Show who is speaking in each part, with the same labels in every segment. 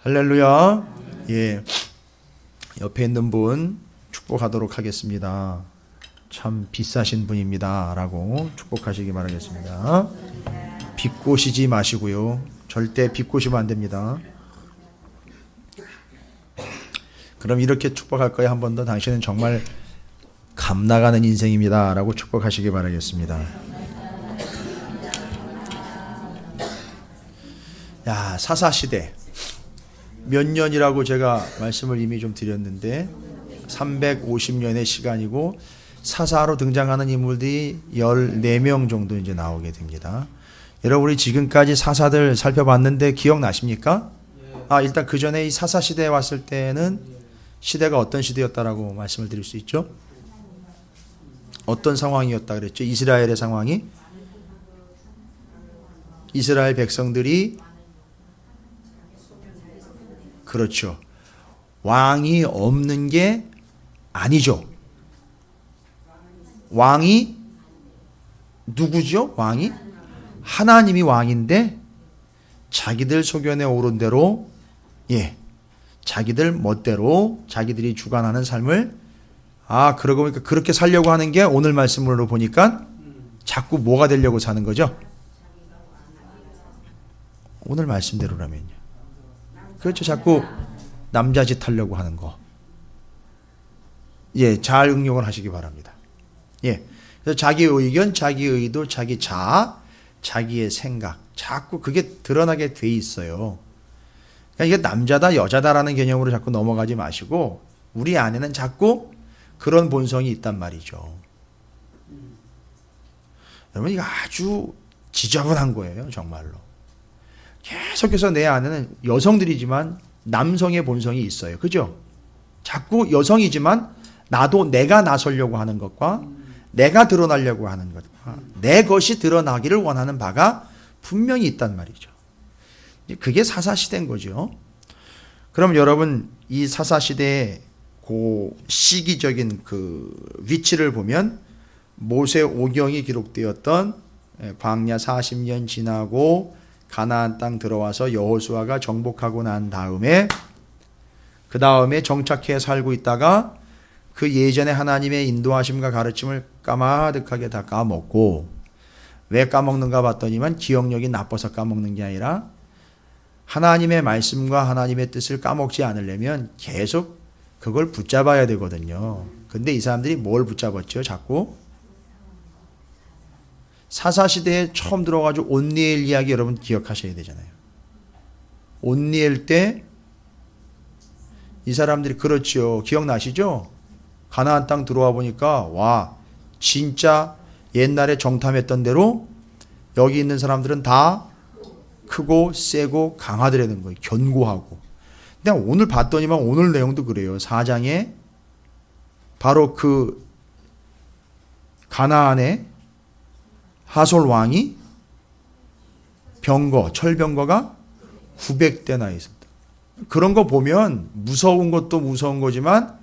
Speaker 1: 할렐루야. 예. 옆에 있는 분 축복하도록 하겠습니다. 참 비싸신 분입니다. 라고 축복하시기 바라겠습니다. 비꼬시지 마시고요. 절대 비꼬시면 안 됩니다. 그럼 이렇게 축복할 거예요. 한 번 더. 당신은 정말 감나가는 인생입니다. 라고 축복하시기 바라겠습니다. 야, 사사시대. 몇 년이라고 제가 말씀을 이미 좀 드렸는데 350년의 시간이고 사사로 등장하는 인물들이 14명 정도 이제 나오게 됩니다. 여러분, 우리 지금까지 사사들 살펴봤는데 기억나십니까? 일단 그 전에 이 사사 시대에 왔을 때는 시대가 어떤 시대였다라고 말씀을 드릴 수 있죠? 어떤 상황이었다 그랬죠? 이스라엘의 상황이, 이스라엘 백성들이, 그렇죠, 왕이 없는 게 아니죠. 왕이 누구죠? 왕이 하나님이 왕인데 자기들 소견에 오른 대로, 자기들 멋대로 자기들이 주관하는 삶을, 그러고 보니까 그렇게 살려고 하는 게 오늘 말씀으로 보니까 자꾸 뭐가 되려고 사는 거죠? 오늘 말씀대로라면요. 그렇죠. 자꾸 남자짓 하려고 하는 거. 잘 응용을 하시기 바랍니다. 그래서 자기 의견, 자기 의도, 자기 자아, 자기의 생각, 자꾸 그게 드러나게 돼 있어요. 그러니까 이게 남자다, 여자다라는 개념으로 자꾸 넘어가지 마시고 우리 안에는 자꾸 그런 본성이 있단 말이죠. 여러분, 이거 아주 지저분한 거예요, 정말로. 계속해서 내 안에는 여성들이지만 남성의 본성이 있어요. 그죠? 자꾸 여성이지만 나도 내가 나서려고 하는 것과 내가 드러나려고 하는 것과 내 것이 드러나기를 원하는 바가 분명히 있단 말이죠. 그게 사사시대인 거죠. 그럼 여러분, 이 사사시대의 그 시기적인 그 위치를 보면 모세 오경이 기록되었던 광야 40년 지나고 가나안 땅 들어와서 여호수아가 정복하고 난 다음에 그 다음에 정착해 살고 있다가 그 예전에 하나님의 인도하심과 가르침을 까마득하게 다 까먹고, 왜 까먹는가 봤더니만 기억력이 나빠서 까먹는 게 아니라 하나님의 말씀과 하나님의 뜻을 까먹지 않으려면 계속 그걸 붙잡아야 되거든요. 근데 이 사람들이 뭘 붙잡았죠? 자꾸 사사시대에 처음 들어가지고 온니엘 이야기 여러분 기억하셔야 되잖아요. 온니엘 때 이 사람들이, 그렇죠, 기억나시죠? 가나안 땅 들어와 보니까 진짜 옛날에 정탐했던 대로 여기 있는 사람들은 다 크고 세고 강하더라는 거예요. 견고하고. 근데 오늘 봤더니만 오늘 내용도 그래요. 4장에 바로 그 가나안에 하솔 왕이 철병거가 900대나 있었다. 그런 거 보면 무서운 것도 무서운 거지만,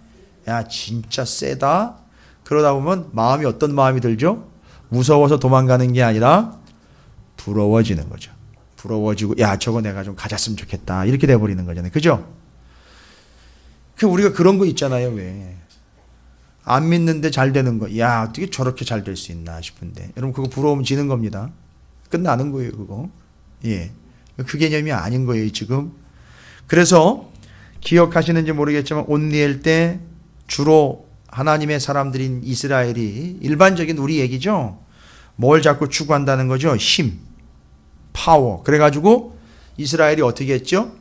Speaker 1: 진짜 세다. 그러다 보면 마음이 어떤 마음이 들죠? 무서워서 도망가는 게 아니라 부러워지는 거죠. 부러워지고, 저거 내가 좀 가졌으면 좋겠다. 이렇게 돼버리는 거잖아요. 그죠? 우리가 그런 거 있잖아요. 왜? 안 믿는데 잘 되는 거. 어떻게 저렇게 잘 될 수 있나 싶은데. 여러분, 그거 부러우면 지는 겁니다. 끝나는 거예요, 그거. 그 개념이 아닌 거예요, 지금. 그래서 기억하시는지 모르겠지만 온니엘 때 주로 하나님의 사람들인 이스라엘이, 일반적인 우리 얘기죠. 뭘 자꾸 추구한다는 거죠? 힘, 파워. 그래가지고 이스라엘이 어떻게 했죠?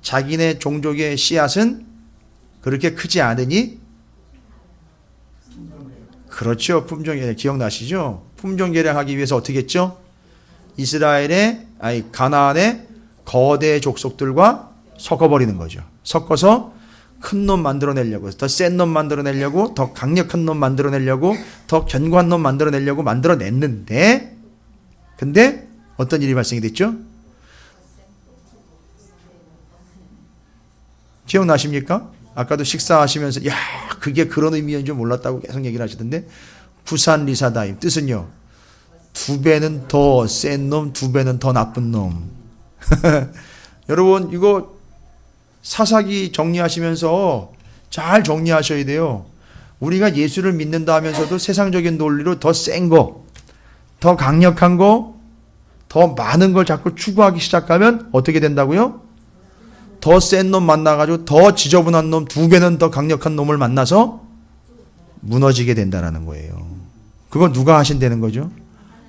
Speaker 1: 자기네 종족의 씨앗은 그렇게 크지 않으니, 그렇죠, 품종개량 기억나시죠? 품종개량하기 위해서 어떻게 했죠? 가나안의 거대 족속들과 섞어버리는 거죠. 섞어서 큰 놈 만들어내려고, 더 센 놈 만들어내려고, 더 강력한 놈 만들어내려고, 더 견고한 놈 만들어내려고 만들어냈는데, 근데 어떤 일이 발생이 됐죠? 기억나십니까? 아까도 식사하시면서 그게 그런 의미인 줄 몰랐다고 계속 얘기를 하시던데, 부산 리사다임 뜻은요, 2배는 더 센 놈, 2배는 더 나쁜 놈. 여러분, 이거 사사기 정리하시면서 잘 정리하셔야 돼요. 우리가 예수를 믿는다 하면서도 세상적인 논리로 더 센 거, 더 강력한 거, 더 많은 걸 자꾸 추구하기 시작하면 어떻게 된다고요? 더 센 놈 만나가지고 더 지저분한 놈, 2배는 더 강력한 놈을 만나서 무너지게 된다는 거예요. 그건 누가 하신다는 거죠?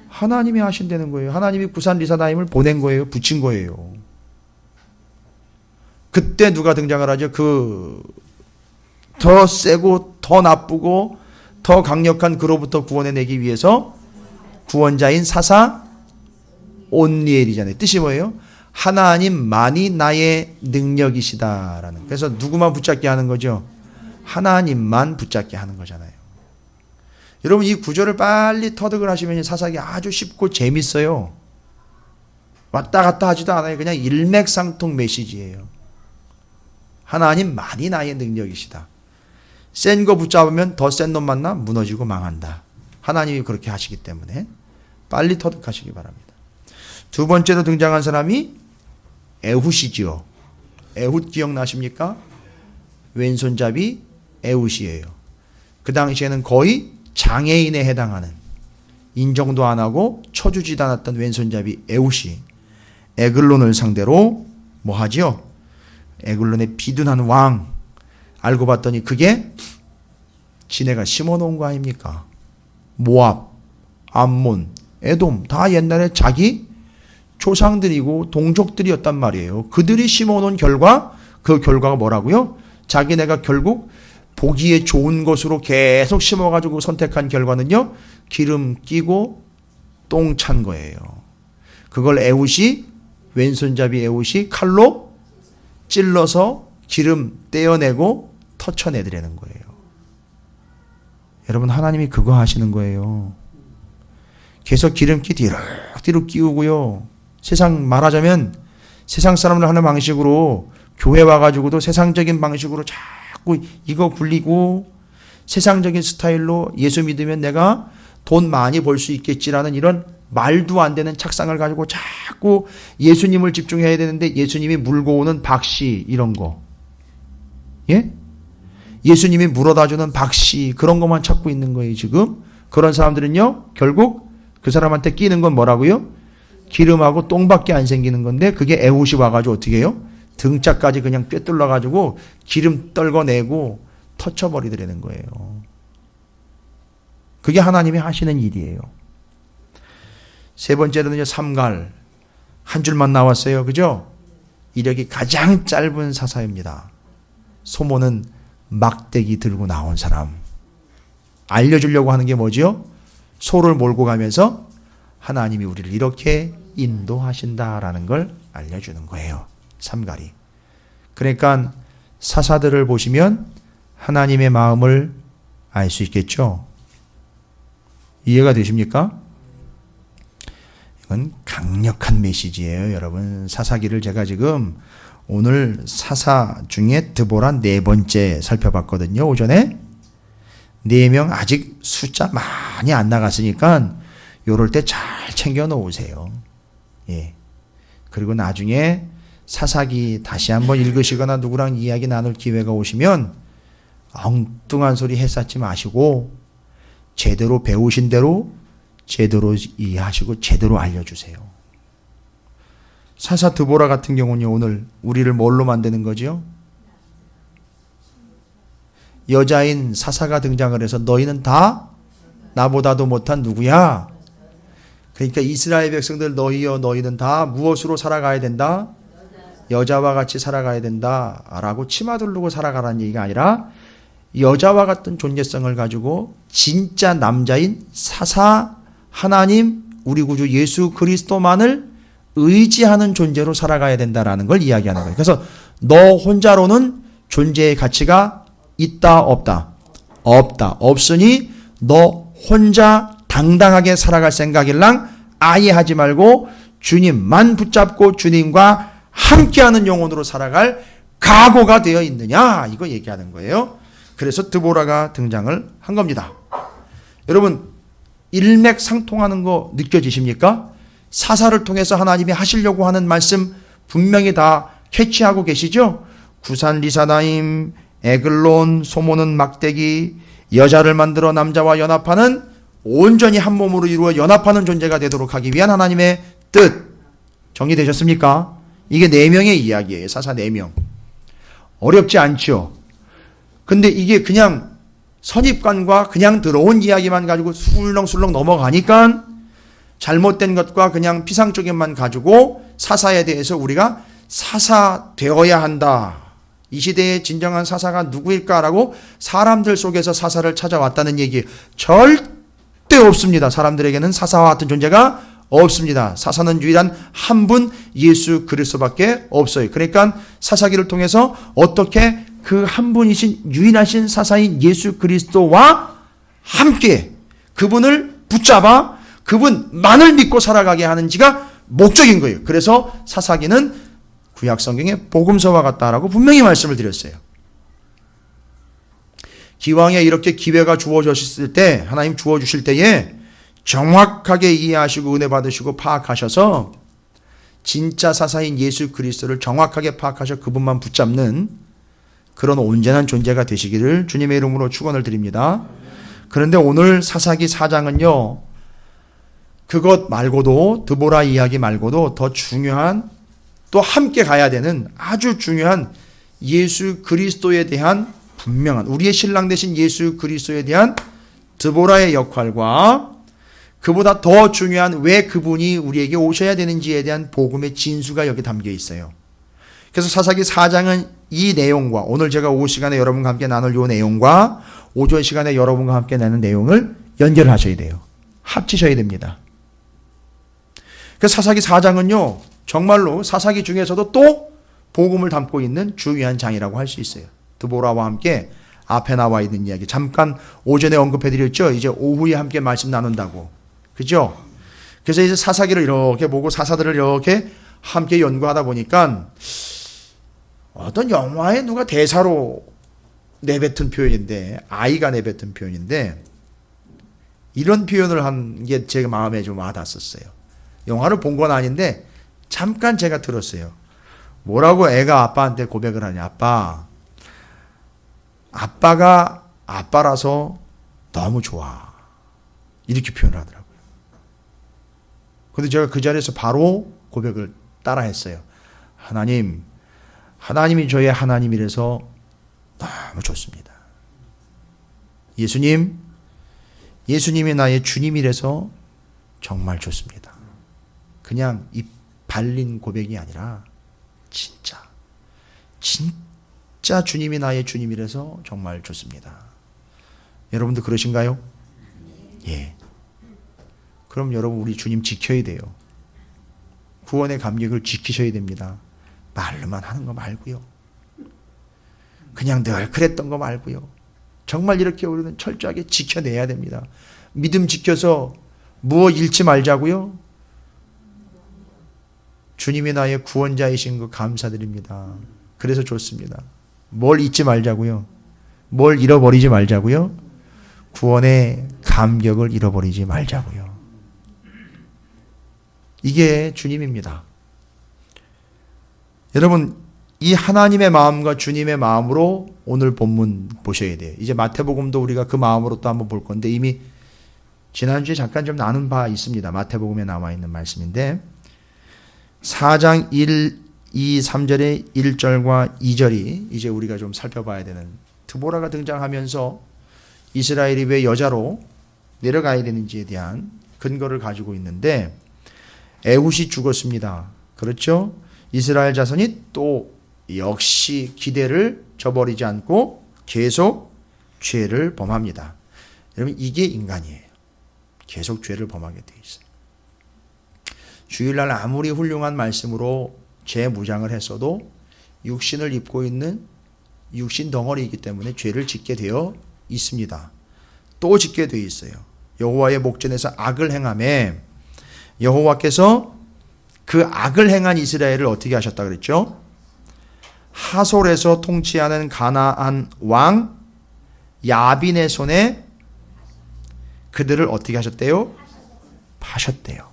Speaker 1: 하나님이 하신다는 거예요. 하나님이 구산 리사다임을 보낸 거예요. 붙인 거예요. 그때 누가 등장을 하죠? 더 세고 더 나쁘고 더 강력한 그로부터 구원해내기 위해서 구원자인 사사 온니엘이잖아요. 뜻이 뭐예요? 하나님만이 나의 능력이시다라는. 그래서 누구만 붙잡게 하는 거죠? 하나님만 붙잡게 하는 거잖아요. 여러분 이 구절을 빨리 터득을 하시면 사사기 아주 쉽고 재밌어요. 왔다 갔다 하지도 않아요. 그냥 일맥상통 메시지예요. 하나님만이 나의 능력이시다. 센 거 붙잡으면 더 센 놈 만나 무너지고 망한다. 하나님이 그렇게 하시기 때문에 빨리 터득하시기 바랍니다. 두 번째로 등장한 사람이 에훗이지요. 에훗 기억나십니까? 왼손잡이 에훗이에요. 그 당시에는 거의 장애인에 해당하는, 인정도 안 하고 쳐주지도 않았던 왼손잡이 에훗이 에글론을 상대로 뭐 하지요? 에글론의 비둔한 왕, 알고 봤더니 그게 지네가 심어놓은 거 아닙니까? 모압, 암몬, 에돔 다 옛날에 자기 조상들이고 동족들이었단 말이에요. 그들이 심어놓은 결과, 그 결과가 뭐라고요? 자기네가 결국 보기에 좋은 것으로 계속 심어가지고 선택한 결과는요, 기름 끼고 똥 찬 거예요. 그걸 에훗이, 왼손잡이 에훗이 칼로 찔러서 기름 떼어내고 터쳐내드리는 거예요. 여러분 하나님이 그거 하시는 거예요. 계속 기름기 뒤로 끼우고요. 세상 말하자면 세상 사람들 하는 방식으로 교회 와가지고도 세상적인 방식으로 자꾸 이거 굴리고 세상적인 스타일로 예수 믿으면 내가 돈 많이 벌 수 있겠지라는 이런 말도 안 되는 착상을 가지고 자꾸 예수님을 집중해야 되는데 예수님이 물고 오는 박씨 이런 거, 예? 예수님이 물어다 주는 박씨 그런 것만 찾고 있는 거예요. 지금 그런 사람들은요 결국 그 사람한테 끼는 건 뭐라고요? 기름하고 똥밖에 안 생기는 건데 그게 에훗이 와가지고 어떻게 해요? 등짝까지 그냥 꿰뚫려가지고 기름 떨궈내고 터쳐버리더라는 거예요. 그게 하나님이 하시는 일이에요. 세 번째로는요, 삼갈. 한 줄만 나왔어요. 그죠? 이력이 가장 짧은 사사입니다. 소모는 막대기 들고 나온 사람. 알려주려고 하는 게 뭐죠? 소를 몰고 가면서 하나님이 우리를 이렇게 인도하신다라는 걸 알려주는 거예요. 삼갈이. 그러니까 사사들을 보시면 하나님의 마음을 알 수 있겠죠? 이해가 되십니까? 이건 강력한 메시지예요, 여러분. 사사기를 제가 지금 오늘 사사 중에 드보라 4번째 살펴봤거든요, 오전에. 4명 아직 숫자 많이 안 나갔으니까 요럴 때 잘 챙겨 놓으세요. 예. 그리고 나중에 사사기 다시 한번 읽으시거나 누구랑 이야기 나눌 기회가 오시면 엉뚱한 소리 해쌓지 마시고 제대로 배우신 대로 제대로 이해하시고 제대로 알려주세요. 사사 드보라 같은 경우는 오늘 우리를 뭘로 만드는 거죠? 여자인 사사가 등장을 해서 너희는 다 나보다도 못한 누구야? 그러니까 이스라엘 백성들 너희여 너희는 다 무엇으로 살아가야 된다? 여자와 같이 살아가야 된다 라고 치마 두르고 살아가라는 얘기가 아니라 여자와 같은 존재성을 가지고 진짜 남자인 사사 하나님 우리 구주 예수 그리스도만을 의지하는 존재로 살아가야 된다라는 걸 이야기하는 거예요. 그래서 너 혼자로는 존재의 가치가 있다 없다? 없다. 없으니 너 혼자 당당하게 살아갈 생각일랑 아예 하지 말고 주님만 붙잡고 주님과 함께하는 영혼으로 살아갈 각오가 되어 있느냐 이거 얘기하는 거예요. 그래서 드보라가 등장을 한 겁니다. 여러분 일맥상통하는 거 느껴지십니까? 사사를 통해서 하나님이 하시려고 하는 말씀 분명히 다 캐치하고 계시죠? 구산 리사나임, 에글론, 소모는 막대기, 여자를 만들어 남자와 연합하는 온전히 한 몸으로 이루어 연합하는 존재가 되도록 하기 위한 하나님의 뜻. 정리되셨습니까? 이게 4명의 이야기예요. 사사 4명. 어렵지 않죠? 근데 이게 그냥 선입관과 그냥 들어온 이야기만 가지고 술렁술렁 넘어가니까 잘못된 것과 그냥 피상적인만 가지고 사사에 대해서 우리가 사사되어야 한다. 이 시대의 진정한 사사가 누구일까라고 사람들 속에서 사사를 찾아왔다는 얘기 절대 없습니다. 사람들에게는 사사와 같은 존재가 없습니다. 사사는 유일한 한 분 예수 그리스도밖에 없어요. 그러니까 사사기를 통해서 어떻게 그 한 분이신 유일하신 사사인 예수 그리스도와 함께 그분을 붙잡아 그분만을 믿고 살아가게 하는지가 목적인 거예요. 그래서 사사기는 구약 성경의 복음서와 같다라고 분명히 말씀을 드렸어요. 기왕에 이렇게 기회가 주어졌을 때, 하나님 주어주실 때에 정확하게 이해하시고 은혜 받으시고 파악하셔서 진짜 사사인 예수 그리스도를 정확하게 파악하셔 그분만 붙잡는 그런 온전한 존재가 되시기를 주님의 이름으로 축원을 드립니다. 그런데 오늘 사사기 4장은요. 그것 말고도 드보라 이야기 말고도 더 중요한 또 함께 가야 되는 아주 중요한 예수 그리스도에 대한 분명한 우리의 신랑 되신 예수 그리스도에 대한 드보라의 역할과 그보다 더 중요한 왜 그분이 우리에게 오셔야 되는지에 대한 복음의 진수가 여기 담겨 있어요. 그래서 사사기 4장은 이 내용과 오늘 제가 오후 시간에 여러분과 함께 나눌 이 내용과 오전 시간에 여러분과 함께 나눈 내용을 연결하셔야 돼요. 합치셔야 됩니다. 그래서 사사기 4장은요. 정말로 사사기 중에서도 또 복음을 담고 있는 중요한 장이라고 할 수 있어요. 드보라와 함께 앞에 나와 있는 이야기 잠깐 오전에 언급해드렸죠. 이제 오후에 함께 말씀 나눈다고. 그죠? 그래서 이제 사사기를 이렇게 보고 사사들을 이렇게 함께 연구하다 보니까 어떤 영화에 누가 대사로 내뱉은 표현인데 아이가 내뱉은 표현인데 이런 표현을 한 게 제 마음에 좀 와닿았었어요. 영화를 본 건 아닌데 잠깐 제가 들었어요. 뭐라고 애가 아빠한테 고백을 하냐. 아빠가 아빠라서 너무 좋아. 이렇게 표현을 하더라고요. 근데 제가 그 자리에서 바로 고백을 따라 했어요. 하나님이 저의 하나님이라서 너무 좋습니다. 예수님이 나의 주님이라서 정말 좋습니다. 그냥 입 발린 고백이 아니라 진짜 주님이 나의 주님이라서 정말 좋습니다. 여러분도 그러신가요? 예. 그럼 여러분 우리 주님 지켜야 돼요. 구원의 감격을 지키셔야 됩니다. 말로만 하는 거 말고요. 그냥 늘 그랬던 거 말고요. 정말 이렇게 우리는 철저하게 지켜내야 됩니다. 믿음 지켜서 무엇 잃지 말자고요. 주님이 나의 구원자이신 거 감사드립니다. 그래서 좋습니다. 뭘 잊지 말자고요. 뭘 잃어버리지 말자고요. 구원의 감격을 잃어버리지 말자고요. 이게 주님입니다. 여러분 이 하나님의 마음과 주님의 마음으로 오늘 본문 보셔야 돼요. 이제 마태복음도 우리가 그 마음으로 또 한번 볼 건데 이미 지난주에 잠깐 좀 나눈 바 있습니다. 마태복음에 나와 있는 말씀인데 4장 1, 2, 3절의 1절과 2절이 이제 우리가 좀 살펴봐야 되는 드보라가 등장하면서 이스라엘이 왜 여자로 내려가야 되는지에 대한 근거를 가지고 있는데 에훗이 죽었습니다. 그렇죠? 이스라엘 자손이 또 역시 기대를 저버리지 않고 계속 죄를 범합니다. 여러분 이게 인간이에요. 계속 죄를 범하게 돼 있어요. 주일날 아무리 훌륭한 말씀으로 재무장을 했어도 육신을 입고 있는 육신 덩어리이기 때문에 죄를 짓게 되어 있습니다. 또 짓게 되어 있어요. 여호와의 목전에서 악을 행하매 여호와께서 그 악을 행한 이스라엘을 어떻게 하셨다 그랬죠? 하솔에서 통치하는 가나안 왕 야빈의 손에 그들을 어떻게 하셨대요? 파셨대요.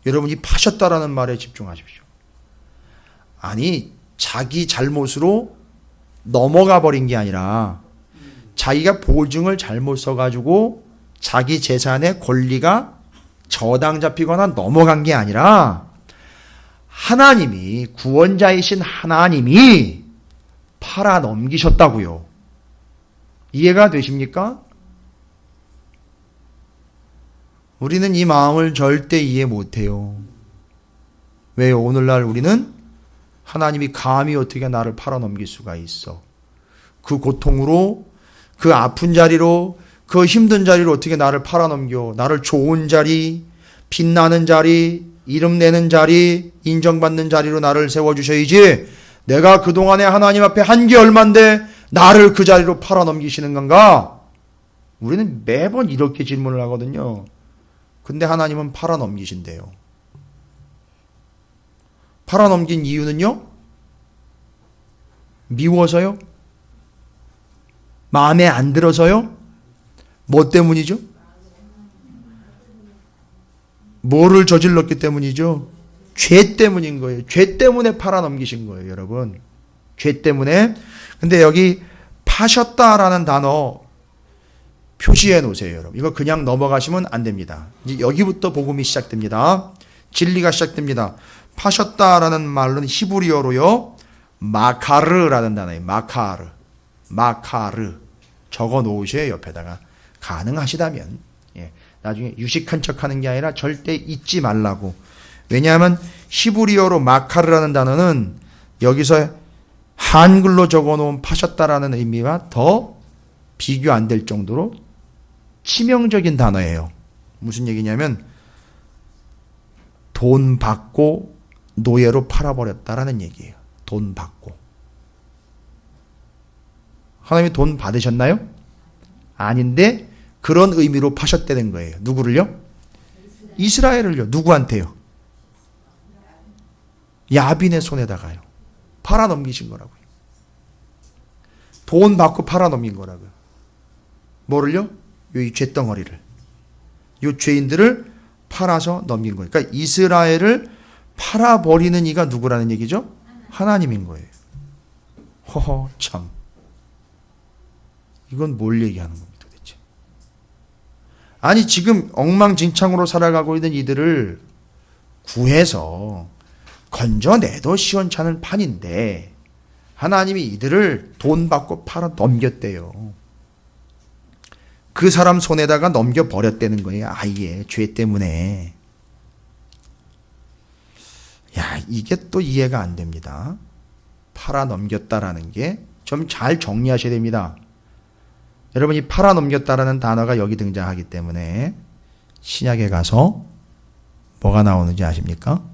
Speaker 1: 여러분 이 파셨다라는 말에 집중하십시오. 아니 자기 잘못으로 넘어가 버린 게 아니라 자기가 보증을 잘못 써가지고 자기 재산의 권리가 저당 잡히거나 넘어간 게 아니라 하나님이, 구원자이신 하나님이 팔아 넘기셨다고요. 이해가 되십니까? 우리는 이 마음을 절대 이해 못해요. 왜요? 오늘날 우리는 하나님이 감히 어떻게 나를 팔아 넘길 수가 있어. 그 고통으로, 그 아픈 자리로, 그 힘든 자리로 어떻게 나를 팔아 넘겨. 나를 좋은 자리, 빛나는 자리, 이름 내는 자리, 인정받는 자리로 나를 세워주셔야지. 내가 그동안에 하나님 앞에 한 게 얼만데 나를 그 자리로 팔아 넘기시는 건가? 우리는 매번 이렇게 질문을 하거든요. 근데 하나님은 팔아 넘기신대요. 팔아 넘긴 이유는요? 미워서요? 마음에 안 들어서요? 뭐 때문이죠? 뭐를 저질렀기 때문이죠? 죄 때문인 거예요. 죄 때문에 팔아 넘기신 거예요, 여러분. 죄 때문에. 근데 여기 파셨다라는 단어 표시해 놓으세요, 여러분. 이거 그냥 넘어가시면 안 됩니다. 이제 여기부터 복음이 시작됩니다. 진리가 시작됩니다. 파셨다라는 말은 히브리어로요, 마카르라는 단어예요. 마카르. 마카르. 적어 놓으세요, 옆에다가. 가능하시다면. 예. 나중에 유식한 척 하는 게 아니라 절대 잊지 말라고. 왜냐하면 히브리어로 마카르라는 단어는 여기서 한글로 적어 놓은 파셨다라는 의미와 더 비교 안 될 정도로 치명적인 단어예요. 무슨 얘기냐면 돈 받고 노예로 팔아버렸다라는 얘기예요. 돈 받고. 하나님이 돈 받으셨나요? 아닌데 그런 의미로 파셨다는 거예요. 누구를요? 이스라엘을요. 누구한테요? 야빈의 손에다가요. 팔아 넘기신 거라고요. 돈 받고 팔아 넘긴 거라고요. 뭐를요? 이 쇳덩어리를. 이 죄인들을 팔아서 넘긴 거예요. 그러니까 이스라엘을 팔아버리는 이가 누구라는 얘기죠? 하나님인 거예요. 허허 참. 이건 뭘 얘기하는 겁니까 도대체? 아니 지금 엉망진창으로 살아가고 있는 이들을 구해서 건져내도 시원찮은 판인데 하나님이 이들을 돈 받고 팔아 넘겼대요. 그 사람 손에다가 넘겨버렸다는 거예요. 아예 죄 때문에. 야, 이게 또 이해가 안 됩니다. 팔아 넘겼다라는 게 좀 잘 정리하셔야 됩니다. 여러분이 팔아 넘겼다라는 단어가 여기 등장하기 때문에 신약에 가서 뭐가 나오는지 아십니까?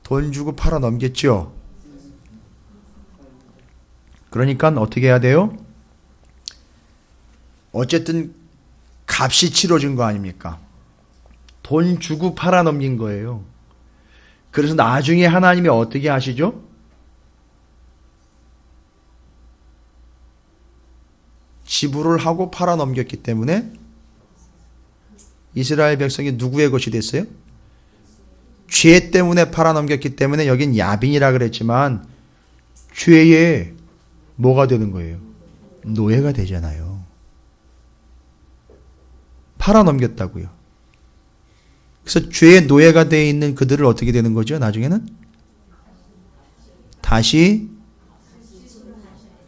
Speaker 1: 돈 주고 팔아 넘겼죠. 그러니까 어떻게 해야 돼요? 어쨌든 값이 치러진 거 아닙니까? 돈 주고 팔아 넘긴 거예요. 그래서 나중에 하나님이 어떻게 하시죠? 지불을 하고 팔아 넘겼기 때문에 이스라엘 백성이 누구의 것이 됐어요? 죄 때문에 팔아 넘겼기 때문에 여긴 야빈이라 그랬지만 죄의 뭐가 되는 거예요? 노예가 되잖아요. 팔아 넘겼다고요. 그래서 죄의 노예가 되어 있는 그들을 어떻게 되는 거죠? 나중에는 다시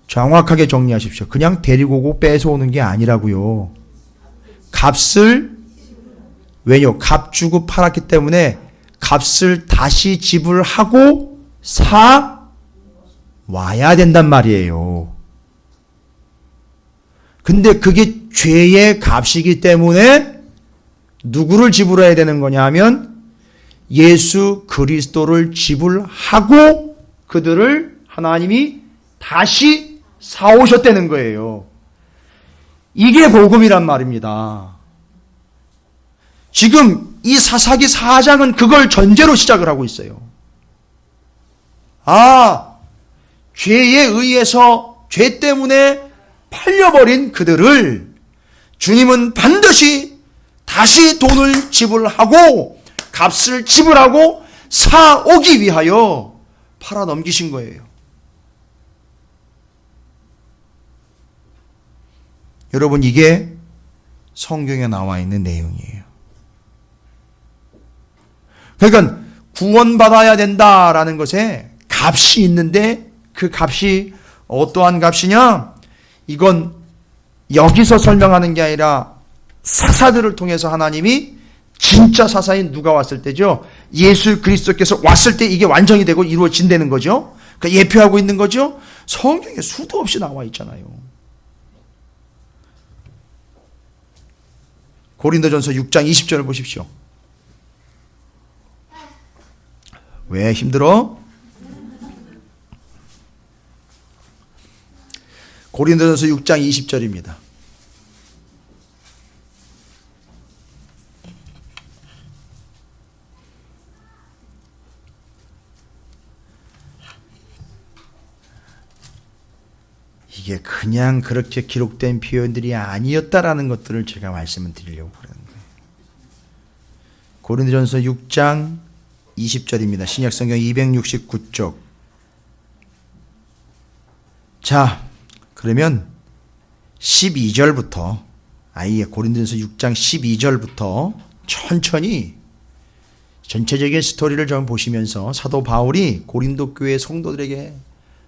Speaker 1: 정확하게 정리하십시오. 그냥 데리고 오고 뺏어오는 게 아니라고요. 값을 왜요? 값 주고 팔았기 때문에 값을 다시 지불하고 사 와야 된단 말이에요. 근데 그게 죄의 값이기 때문에 누구를 지불해야 되는 거냐 하면 예수 그리스도를 지불하고 그들을 하나님이 다시 사오셨다는 거예요. 이게 복음이란 말입니다. 지금 이 사사기 4장은 그걸 전제로 시작을 하고 있어요. 아, 죄에 의해서 죄 때문에 팔려버린 그들을 주님은 반드시 다시 돈을 지불하고 값을 지불하고 사오기 위하여 팔아 넘기신 거예요. 여러분, 이게 성경에 나와 있는 내용이에요. 그러니까 구원받아야 된다라는 것에 값이 있는데 그 값이 어떠한 값이냐? 이건 여기서 설명하는 게 아니라 사사들을 통해서 하나님이 진짜 사사인 누가 왔을 때죠. 예수 그리스도께서 왔을 때 이게 완성이 되고 이루어진다는 거죠. 그러니까 예표하고 있는 거죠. 성경에 수도 없이 나와 있잖아요. 고린도전서 6장 20절을 보십시오. 왜 힘들어? 고린도전서 6장 20절입니다. 이게 그냥 그렇게 기록된 표현들이 아니었다라는 것들을 제가 말씀을 드리려고 그러는 거예요. 고린도전서 6장 20절입니다. 신약성경 269쪽. 자, 그러면 12절부터 아예 고린도전서 6장 12절부터 천천히 전체적인 스토리를 좀 보시면서 사도 바울이 고린도 교회 성도들에게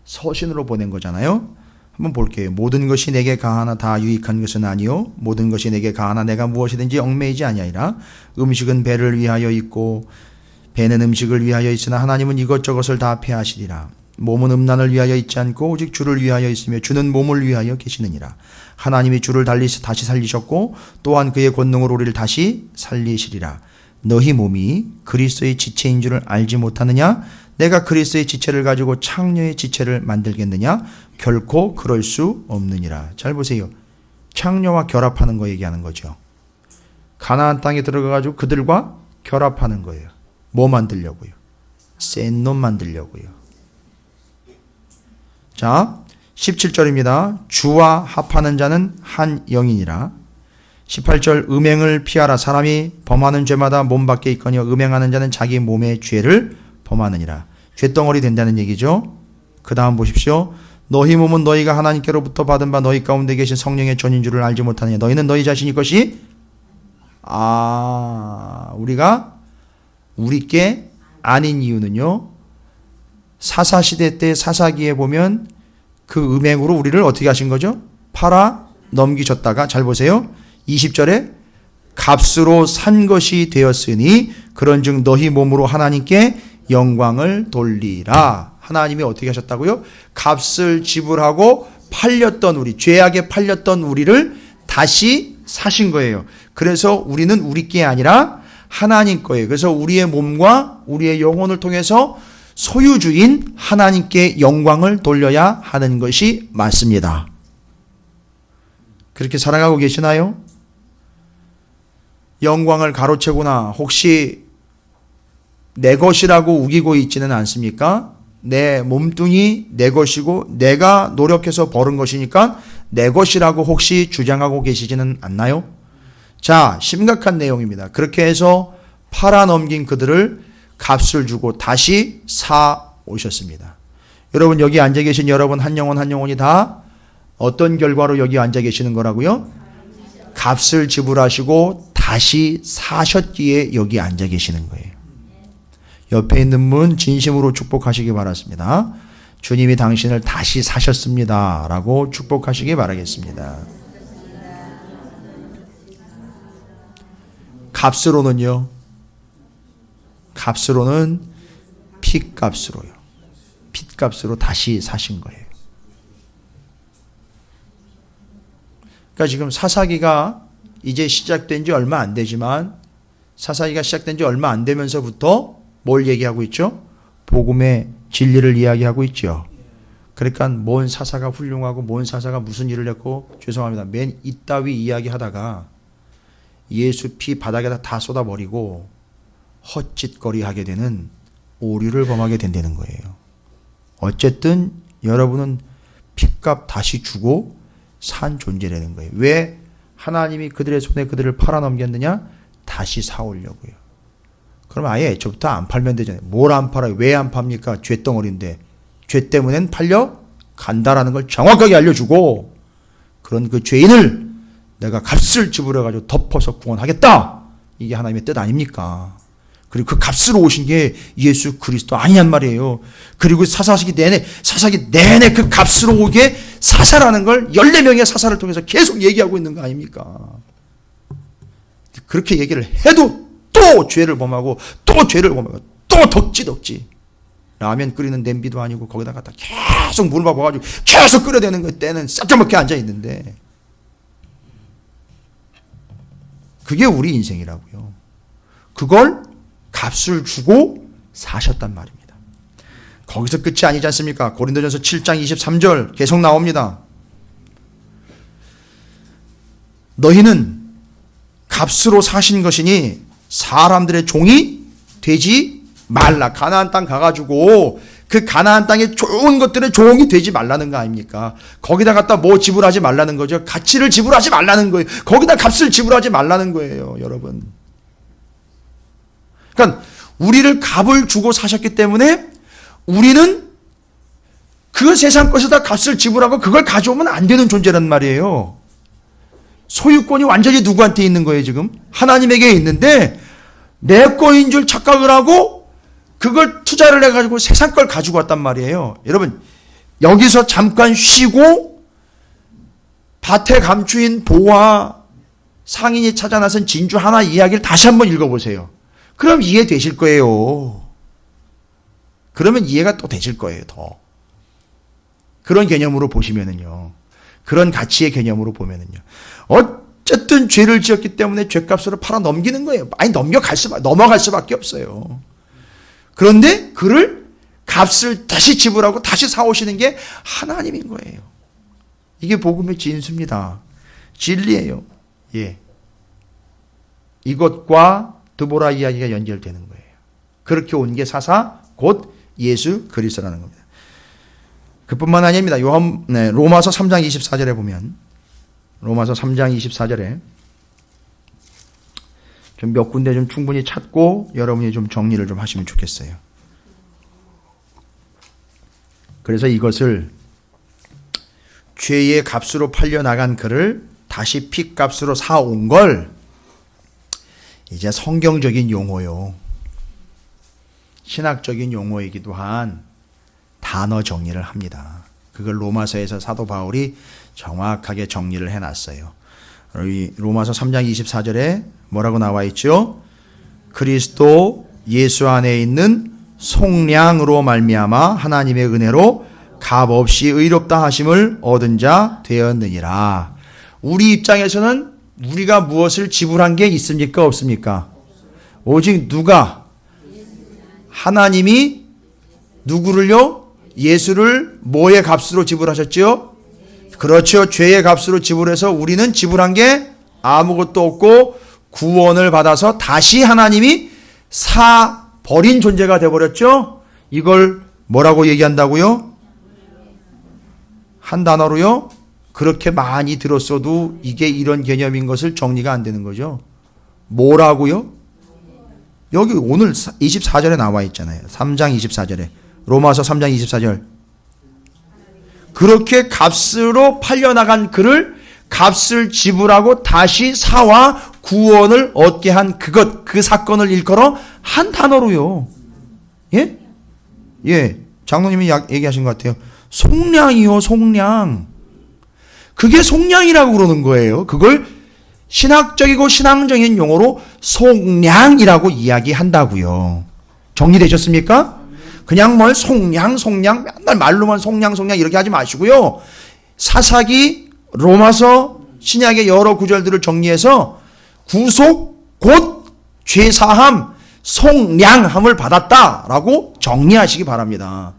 Speaker 1: 서신으로 보낸 거잖아요. 한번 볼게요. 모든 것이 내게 가하나 다 유익한 것은 아니요 모든 것이 내게 가하나 내가 무엇이든지 얽매이지 아니하리라. 음식은 배를 위하여 있고 배는 음식을 위하여 있으나 하나님은 이것저것을 다 폐하시리라. 몸은 음란을 위하여 있지 않고 오직 주를 위하여 있으며 주는 몸을 위하여 계시느니라. 하나님이 주를 다시 살리셨고 또한 그의 권능으로 우리를 다시 살리시리라. 너희 몸이 그리스도의 지체인 줄을 알지 못하느냐? 내가 그리스도의 지체를 가지고 창녀의 지체를 만들겠느냐? 결코 그럴 수 없느니라. 잘 보세요. 창녀와 결합하는 거 얘기하는 거죠. 가나안 땅에 들어가가지고 그들과 결합하는 거예요. 뭐 만들려고요? 센 놈 만들려고요. 자, 17절입니다. 주와 합하는 자는 한 영이니라. 18절 음행을 피하라. 사람이 범하는 죄마다 몸 밖에 있거니와 음행하는 자는 자기 몸의 죄를 범하느니라. 죄덩어리 된다는 얘기죠. 그 다음 보십시오. 너희 몸은 너희가 하나님께로부터 받은 바 너희 가운데 계신 성령의 전인 줄을 알지 못하느냐. 너희는 너희 자신이 것이 우리가 우리께 아닌 이유는요. 사사시대 때 사사기에 보면 그 음행으로 우리를 어떻게 하신 거죠? 팔아 넘기셨다가 잘 보세요. 20절에 값으로 산 것이 되었으니 그런즉 너희 몸으로 하나님께 영광을 돌리라. 하나님이 어떻게 하셨다고요? 값을 지불하고 팔렸던 우리, 죄악에 팔렸던 우리를 다시 사신 거예요. 그래서 우리는 우리 게 아니라 하나님 거예요. 그래서 우리의 몸과 우리의 영혼을 통해서 소유주인 하나님께 영광을 돌려야 하는 것이 맞습니다. 그렇게 살아가고 계시나요? 영광을 가로채거나 혹시 내 것이라고 우기고 있지는 않습니까? 내 몸뚱이 내 것이고 내가 노력해서 벌은 것이니까 내 것이라고 혹시 주장하고 계시지는 않나요? 자, 심각한 내용입니다. 그렇게 해서 팔아넘긴 그들을 값을 주고 다시 사 오셨습니다. 여러분, 여기 앉아 계신 여러분 한 영혼 한 영혼이 다 어떤 결과로 여기 앉아 계시는 거라고요? 값을 지불하시고 다시 사셨기에 여기 앉아 계시는 거예요. 옆에 있는 분 진심으로 축복하시기 바랍니다. 주님이 당신을 다시 사셨습니다. 라고 축복하시기 바라겠습니다. 값으로는 핏값으로요. 핏값으로 다시 사신 거예요. 그러니까 지금 사사기가 이제 시작된 지 얼마 안 되지만 사사기가 시작된 지 얼마 안 되면서부터 뭘 얘기하고 있죠? 복음의 진리를 이야기하고 있죠. 그러니까 뭔 사사가 훌륭하고 뭔 사사가 무슨 일을 했고 죄송합니다. 맨 이따위 이야기하다가 예수 피 바닥에다 다 쏟아버리고 헛짓거리 하게 되는 오류를 범하게 된다는 거예요. 어쨌든 여러분은 핏값 다시 주고 산 존재라는 거예요. 왜? 하나님이 그들의 손에 그들을 팔아 넘겼느냐? 다시 사오려고요. 그럼 아예 애초부터 안 팔면 되잖아요. 뭘 안 팔아요? 왜 안 팝니까? 죄덩어리인데. 죄 때문엔 팔려 간다라는 걸 정확하게 알려주고, 그런 그 죄인을 내가 값을 지불해가지고 덮어서 구원하겠다. 이게 하나님의 뜻 아닙니까? 그리고 그 값으로 오신 게 예수 그리스도 아니냔 말이에요. 그리고 사사기 내내 그 값으로 오게 사사라는 걸 14명의 사사를 통해서 계속 얘기하고 있는 거 아닙니까? 그렇게 얘기를 해도 또 죄를 범하고 또 죄를 범하고 또 덕지. 라면 끓이는 냄비도 아니고 거기다 갖다 계속 물 부어가지고 계속 끓여대는 거 때는 쌀짜먹게 앉아있는데, 그게 우리 인생이라고요. 그걸 값을 주고 사셨단 말입니다. 거기서 끝이 아니지 않습니까? 고린도전서 7장 23절 계속 나옵니다. 너희는 값으로 사신 것이니 사람들의 종이 되지 말라. 가나안 땅 가가지고 그 가나안 땅의 좋은 것들의 종이 되지 말라는 거 아닙니까? 거기다 갖다 뭐 지불하지 말라는 거죠. 가치를 지불하지 말라는 거예요. 거기다 값을 지불하지 말라는 거예요, 여러분. 그러니까 우리를 값을 주고 사셨기 때문에 우리는 그 세상 것에다 값을 지불하고 그걸 가져오면 안 되는 존재란 말이에요. 소유권이 완전히 누구한테 있는 거예요, 지금? 하나님에게 있는데 내 거인 줄 착각을 하고 그걸 투자를 해가지고 세상 걸 가지고 왔단 말이에요. 여러분, 여기서 잠깐 쉬고 밭에 감추인 보와 상인이 찾아 나선 진주 하나 이야기를 다시 한번 읽어보세요. 그럼 이해되실 거예요. 그러면 이해가 또 되실 거예요, 더. 그런 개념으로 보시면은요. 그런 가치의 개념으로 보면은요. 어쨌든 죄를 지었기 때문에 죄값으로 팔아 넘기는 거예요. 아니, 넘어갈 수밖에 없어요. 그런데 그를 값을 다시 지불하고 다시 사오시는 게 하나님인 거예요. 이게 복음의 진수입니다. 진리예요. 예. 이것과 드보라 이야기가 연결되는 거예요. 그렇게 온 게 사사 곧 예수 그리스도라는 겁니다. 그뿐만 아닙니다. 로마서 3장 24절에 보면, 로마서 3장 24절에 좀 몇 군데 좀 충분히 찾고 여러분이 좀 정리를 좀 하시면 좋겠어요. 그래서 이것을 죄의 값으로 팔려나간 그를 다시 핏값으로 사온 걸 이제 성경적인 용어요. 신학적인 용어이기도 한 단어 정리를 합니다. 그걸 로마서에서 사도 바울이 정확하게 정리를 해놨어요. 로마서 3장 24절에 뭐라고 나와 있죠? 그리스도 예수 안에 있는 속량으로 말미암아 하나님의 은혜로 값없이 의롭다 하심을 얻은 자 되었느니라. 우리 입장에서는 우리가 무엇을 지불한 게 있습니까? 없습니까? 오직 누가? 하나님이 누구를요? 예수를 뭐의 값으로 지불하셨죠? 그렇죠. 죄의 값으로 지불해서 우리는 지불한 게 아무것도 없고 구원을 받아서 다시 하나님이 사버린 존재가 되어버렸죠. 이걸 뭐라고 얘기한다고요? 한 단어로요? 그렇게 많이 들었어도 이게 이런 개념인 것을 정리가 안 되는 거죠. 뭐라고요? 여기 오늘 24절에 나와 있잖아요. 3장 24절에. 로마서 3장 24절. 그렇게 값으로 팔려나간 그를 값을 지불하고 다시 사와 구원을 얻게 한 그것, 그 사건을 일컬어 한 단어로요. 예? 예. 장로님이 얘기하신 것 같아요. 속량이요, 속량. 그게 속량이라고 그러는 거예요. 그걸 신학적이고 신앙적인 용어로 속량이라고 이야기한다고요. 정리되셨습니까? 그냥 뭘 속량 맨날 말로만 속량 이렇게 하지 마시고요. 사사기, 로마서, 신약의 여러 구절들을 정리해서 구속 곧 죄사함, 속량함을 받았다라고 정리하시기 바랍니다.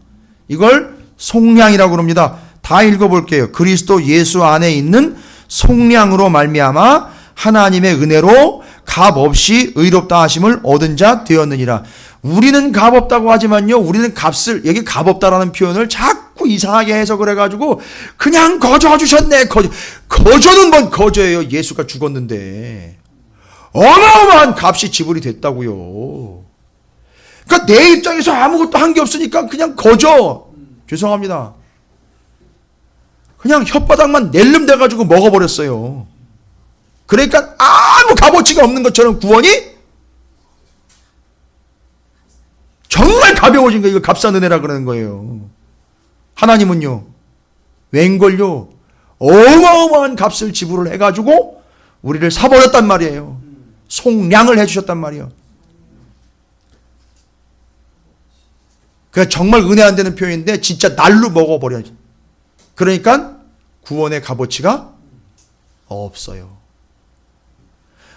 Speaker 1: 이걸 속량이라고 합니다. 다 읽어볼게요. 그리스도 예수 안에 있는 속량으로 말미암아 하나님의 은혜로 값없이 의롭다 하심을 얻은 자 되었느니라. 우리는 값없다고 하지만요, 우리는 값을, 여기 값없다라는 표현을 자꾸 자꾸 이상하게 해석을 해가지고 그냥 거저 주셨네. 거저는 뭔 거저예요. 예수가 죽었는데 어마어마한 값이 지불이 됐다고요. 그러니까 내 입장에서 아무것도 한 게 없으니까 그냥 거저. 죄송합니다. 그냥 혓바닥만 낼름대가지고 먹어버렸어요. 그러니까 아무 값어치가 없는 것처럼 구원이 정말 가벼워진 거예요. 이거 값싼 은혜라 그러는 거예요. 하나님은요, 웬걸요, 어마어마한 값을 지불을 해가지고 우리를 사버렸단 말이에요. 속량을 해주셨단 말이에요. 그게 정말 은혜 안 되는 표현인데 진짜 날로 먹어버려야지. 그러니까 구원의 값어치가 없어요.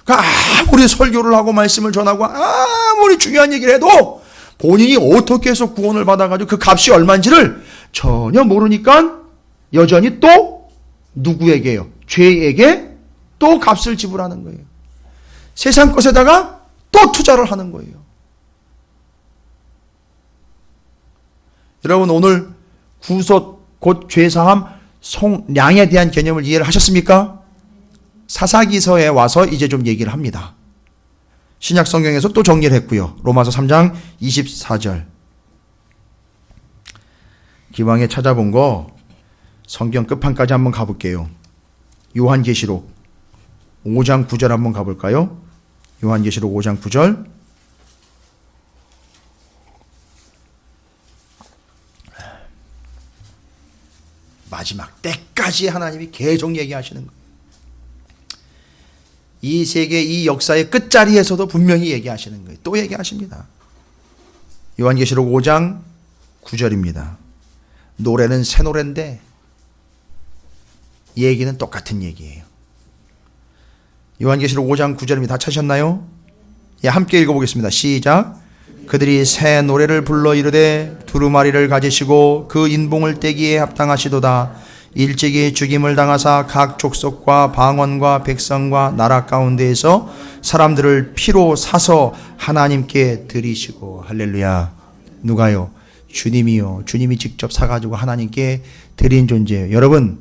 Speaker 1: 그러니까 아무리 설교를 하고 말씀을 전하고 아무리 중요한 얘기를 해도 본인이 어떻게 해서 구원을 받아가지고 그 값이 얼마인지를 전혀 모르니까 여전히 또 누구에게요? 죄에게 또 값을 지불하는 거예요. 세상 것에다가 또 투자를 하는 거예요. 여러분 오늘 구속 곧 죄사함 속량에 대한 개념을 이해를 하셨습니까? 사사기서에 와서 이제 좀 얘기를 합니다. 신약 성경에서 또 정리를 했고요. 로마서 3장 24절. 기왕에 찾아본 거 성경 끝판까지 한번 가볼게요. 요한계시록 5장 9절 한번 가볼까요? 요한계시록 5장 9절. 마지막 때까지 하나님이 계속 얘기하시는 거예요. 이 세계, 이 역사의 끝자리에서도 분명히 얘기하시는 거예요. 또 얘기하십니다. 요한계시록 5장 9절입니다. 노래는 새 노래인데 얘기는 똑같은 얘기예요. 요한계시록 5장 9절입니다. 다 찾으셨나요? 예, 함께 읽어보겠습니다. 시작. 그들이 새 노래를 불러 이르되 두루마리를 가지시고 그 인봉을 떼기에 합당하시도다. 일찍이 죽임을 당하사 각 족속과 방언과 백성과 나라 가운데에서 사람들을 피로 사서 하나님께 드리시고. 할렐루야. 누가요? 주님이요. 주님이 직접 사가지고 하나님께 드린 존재예요. 여러분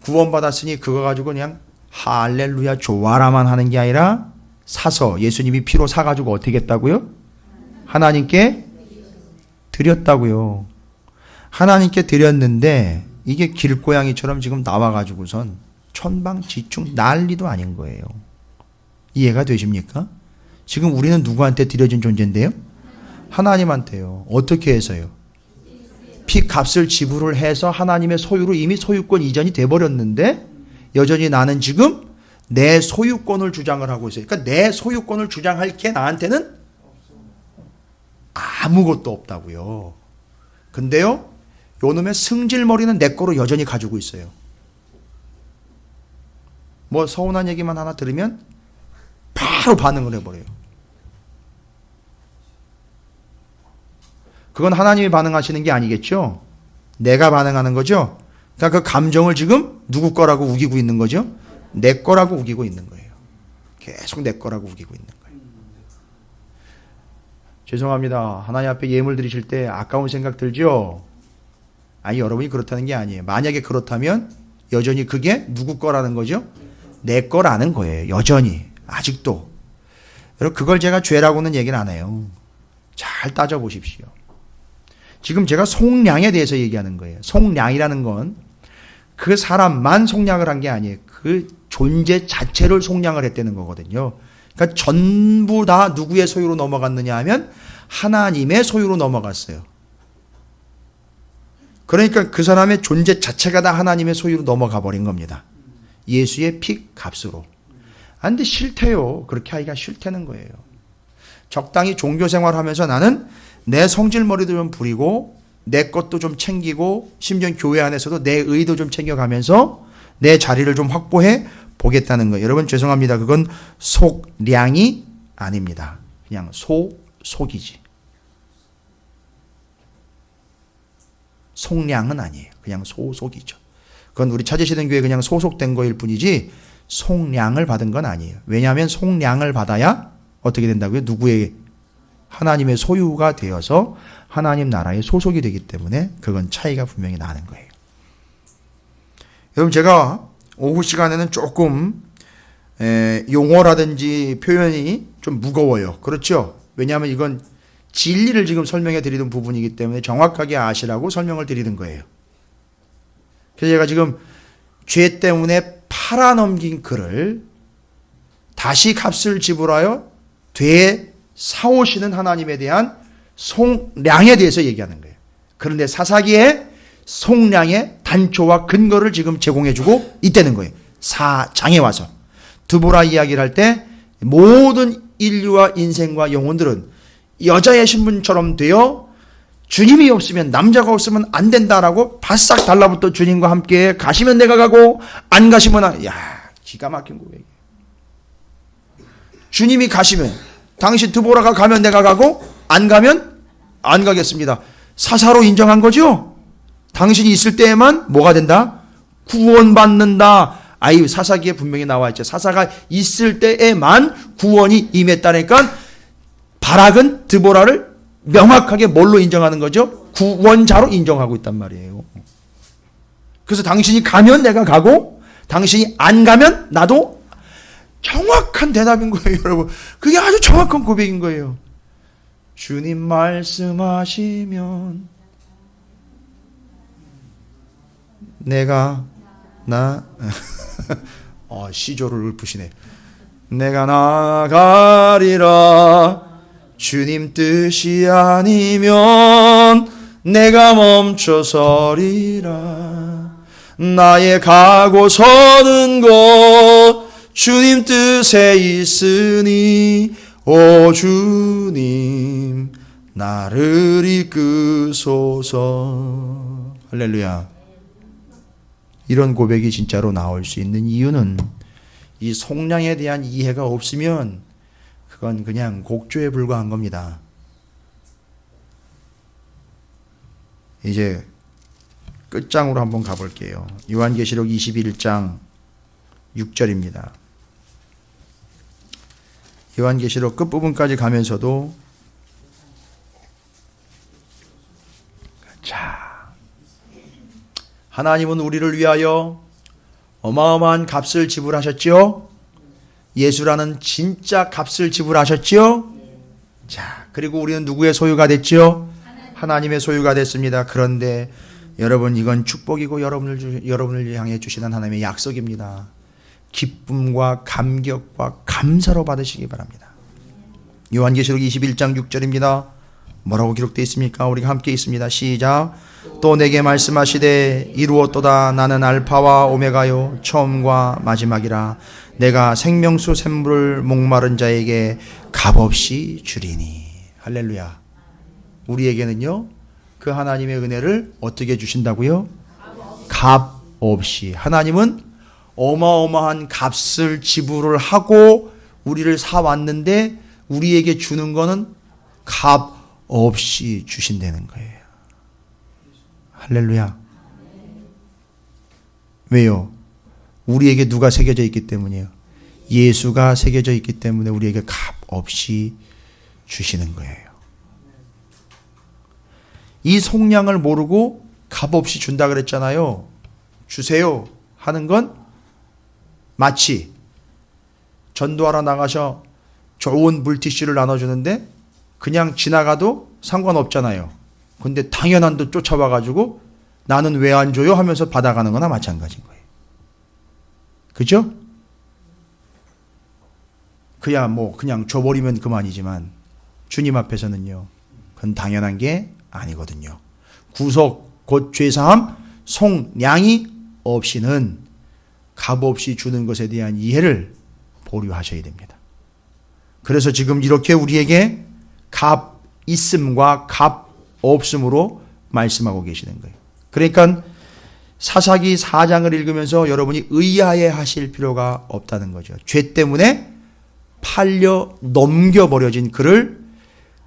Speaker 1: 구원받았으니 그거 가지고 그냥 할렐루야 좋아라만 하는 게 아니라 사서 예수님이 피로 사가지고 어떻게 했다고요? 하나님께 드렸다고요. 하나님께 드렸는데 이게 길고양이처럼 지금 나와가지고선 천방지축 난리도 아닌 거예요. 이해가 되십니까? 지금 우리는 누구한테 드려진 존재인데요? 하나님한테요. 어떻게 해서요? 피값을 지불을 해서 하나님의 소유로 이미 소유권 이전이 돼버렸는데 여전히 나는 지금 내 소유권을 주장을 하고 있어요. 그러니까 내 소유권을 주장할 게 나한테는 아무것도 없다고요. 근데요, 요놈의 승질머리는 내 거로 여전히 가지고 있어요. 뭐 서운한 얘기만 하나 들으면 바로 반응을 해버려요. 그건 하나님이 반응하시는 게 아니겠죠? 내가 반응하는 거죠? 그러니까 그 감정을 지금 누구 거라고 우기고 있는 거죠? 내 거라고 우기고 있는 거예요. 계속 내 거라고 우기고 있는 거예요. 죄송합니다. 하나님 앞에 예물 드리실 때 아까운 생각 들죠? 아니, 여러분이 그렇다는 게 아니에요. 만약에 그렇다면 여전히 그게 누구 거라는 거죠? 내 거라는 거예요. 여전히. 아직도. 여러분, 그걸 제가 죄라고는 얘기는 안 해요. 잘 따져보십시오. 지금 제가 속량에 대해서 얘기하는 거예요. 속량이라는 건 그 사람만 속량을 한 게 아니에요. 그 존재 자체를 속량을 했다는 거거든요. 그러니까 전부 다 누구의 소유로 넘어갔느냐 하면 하나님의 소유로 넘어갔어요. 그러니까 그 사람의 존재 자체가 다 하나님의 소유로 넘어가 버린 겁니다. 예수의 피 값으로. 아, 근데 싫대요. 그렇게 하기가 싫다는 거예요. 적당히 종교 생활하면서 나는 내 성질머리도 좀 부리고 내 것도 좀 챙기고 심지어 교회 안에서도 내 의도 좀 챙겨가면서 내 자리를 좀 확보해 보겠다는 거예요. 여러분 죄송합니다. 그건 속량이 아닙니다. 그냥 속이지. 속량은 아니에요. 그냥 속이죠. 그건 우리 찾으시는 교회 그냥 소속된 거일 뿐이지 속량을 받은 건 아니에요. 왜냐하면 속량을 받아야 어떻게 된다고요? 누구의? 하나님의 소유가 되어서 하나님 나라에 소속이 되기 때문에 그건 차이가 분명히 나는 거예요. 여러분, 제가 오후 시간에는 조금 용어라든지 표현이 좀 무거워요. 그렇죠? 왜냐하면 이건 진리를 지금 설명해 드리는 부분이기 때문에 정확하게 아시라고 설명을 드리는 거예요. 그래서 제가 지금 죄 때문에 팔아넘긴 그를 다시 값을 지불하여 되사오시는 하나님에 대한 속량에 대해서 얘기하는 거예요. 그런데 사사기에 속량의 단초와 근거를 지금 제공해주고 있다는 거예요. 4장에 와서 드보라 이야기를 할 때 모든 인류와 인생과 영혼들은 여자의 신분처럼 되어 주님이 없으면, 남자가 없으면 안 된다라고 바싹 달라붙어 주님과 함께 가시면 내가 가고 안 가시면 기가 막힌 고백이에요. 주님이 가시면, 당신 드보라가 가면 내가 가고 안 가면 안 가겠습니다. 사사로 인정한 거죠. 당신이 있을 때에만 뭐가 된다? 구원받는다. 사사기에 분명히 나와 있죠. 사사가 있을 때에만 구원이 임했다니까 바락은 드보라를 명확하게 뭘로 인정하는 거죠? 구원자로 인정하고 있단 말이에요. 그래서 당신이 가면 내가 가고 당신이 안 가면 나도. 정확한 대답인 거예요, 여러분. 그게 아주 정확한 고백인 거예요. 주님 말씀하시면 내가 시조를 읊으시네. 내가 나가리라. 주님 뜻이 아니면 내가 멈춰서리라. 나의 가고 서는 곳 주님 뜻에 있으니 오 주님 나를 이끄소서. 할렐루야. 이런 고백이 진짜로 나올 수 있는 이유는 이 속량에 대한 이해가 없으면 그건 그냥 곡조에 불과한 겁니다. 이제 끝장으로 한번 가볼게요. 요한계시록 21장 6절입니다. 요한계시록 끝부분까지 가면서도 하나님은 우리를 위하여 어마어마한 값을 지불하셨죠. 예수라는 진짜 값을 지불하셨죠. 그리고 우리는 누구의 소유가 됐죠? 하나님의 소유가 됐습니다. 그런데 여러분, 이건 축복이고 여러분을 향해 주시는 하나님의 약속입니다. 기쁨과 감격과 감사로 받으시기 바랍니다. 요한계시록 21장 6절입니다. 뭐라고 기록되어 있습니까? 우리가 함께 있습니다. 시작. 또 내게 말씀하시되 이루었도다. 나는 알파와 오메가요 처음과 마지막이라. 내가 생명수 샘물을 목마른 자에게 값없이 주리니. 할렐루야. 우리에게는요 그 하나님의 은혜를 어떻게 주신다고요? 값없이. 하나님은 어마어마한 값을 지불을 하고 우리를 사왔는데 우리에게 주는 거는 값없이 주신다는 거예요. 할렐루야. 왜요? 우리에게 누가 새겨져 있기 때문이에요. 예수가 새겨져 있기 때문에 우리에게 값없이 주시는 거예요. 이 속량을 모르고 값없이 준다 그랬잖아요. 주세요 하는 건 마치 전도하러 나가서 좋은 물티슈를 나눠주는데 그냥 지나가도 상관없잖아요. 근데 당연한 듯 쫓아와가지고 나는 왜 안 줘요? 하면서 받아가는 거나 마찬가지인 거예요. 그죠? 그냥 줘버리면 그만이지만 주님 앞에서는요, 그건 당연한 게 아니거든요. 구속, 곧 죄사함, 속량이 없이는 값없이 주는 것에 대한 이해를 보류하셔야 됩니다. 그래서 지금 이렇게 우리에게 값 있음과 값 없음으로 말씀하고 계시는 거예요. 그러니까 사사기 4장을 읽으면서 여러분이 의아해 하실 필요가 없다는 거죠. 죄 때문에 팔려 넘겨버려진 그를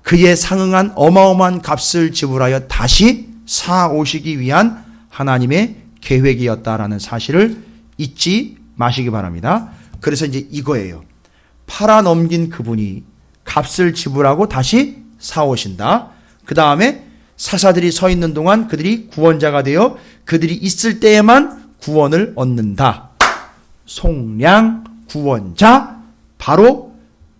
Speaker 1: 그에 상응한 어마어마한 값을 지불하여 다시 사오시기 위한 하나님의 계획이었다라는 사실을 잊지 마시기 바랍니다. 그래서 이제 이거예요. 팔아넘긴 그분이 값을 지불하고 다시 사오신다. 그 다음에 사사들이 서 있는 동안 그들이 구원자가 되어 그들이 있을 때에만 구원을 얻는다. 속량 구원자, 바로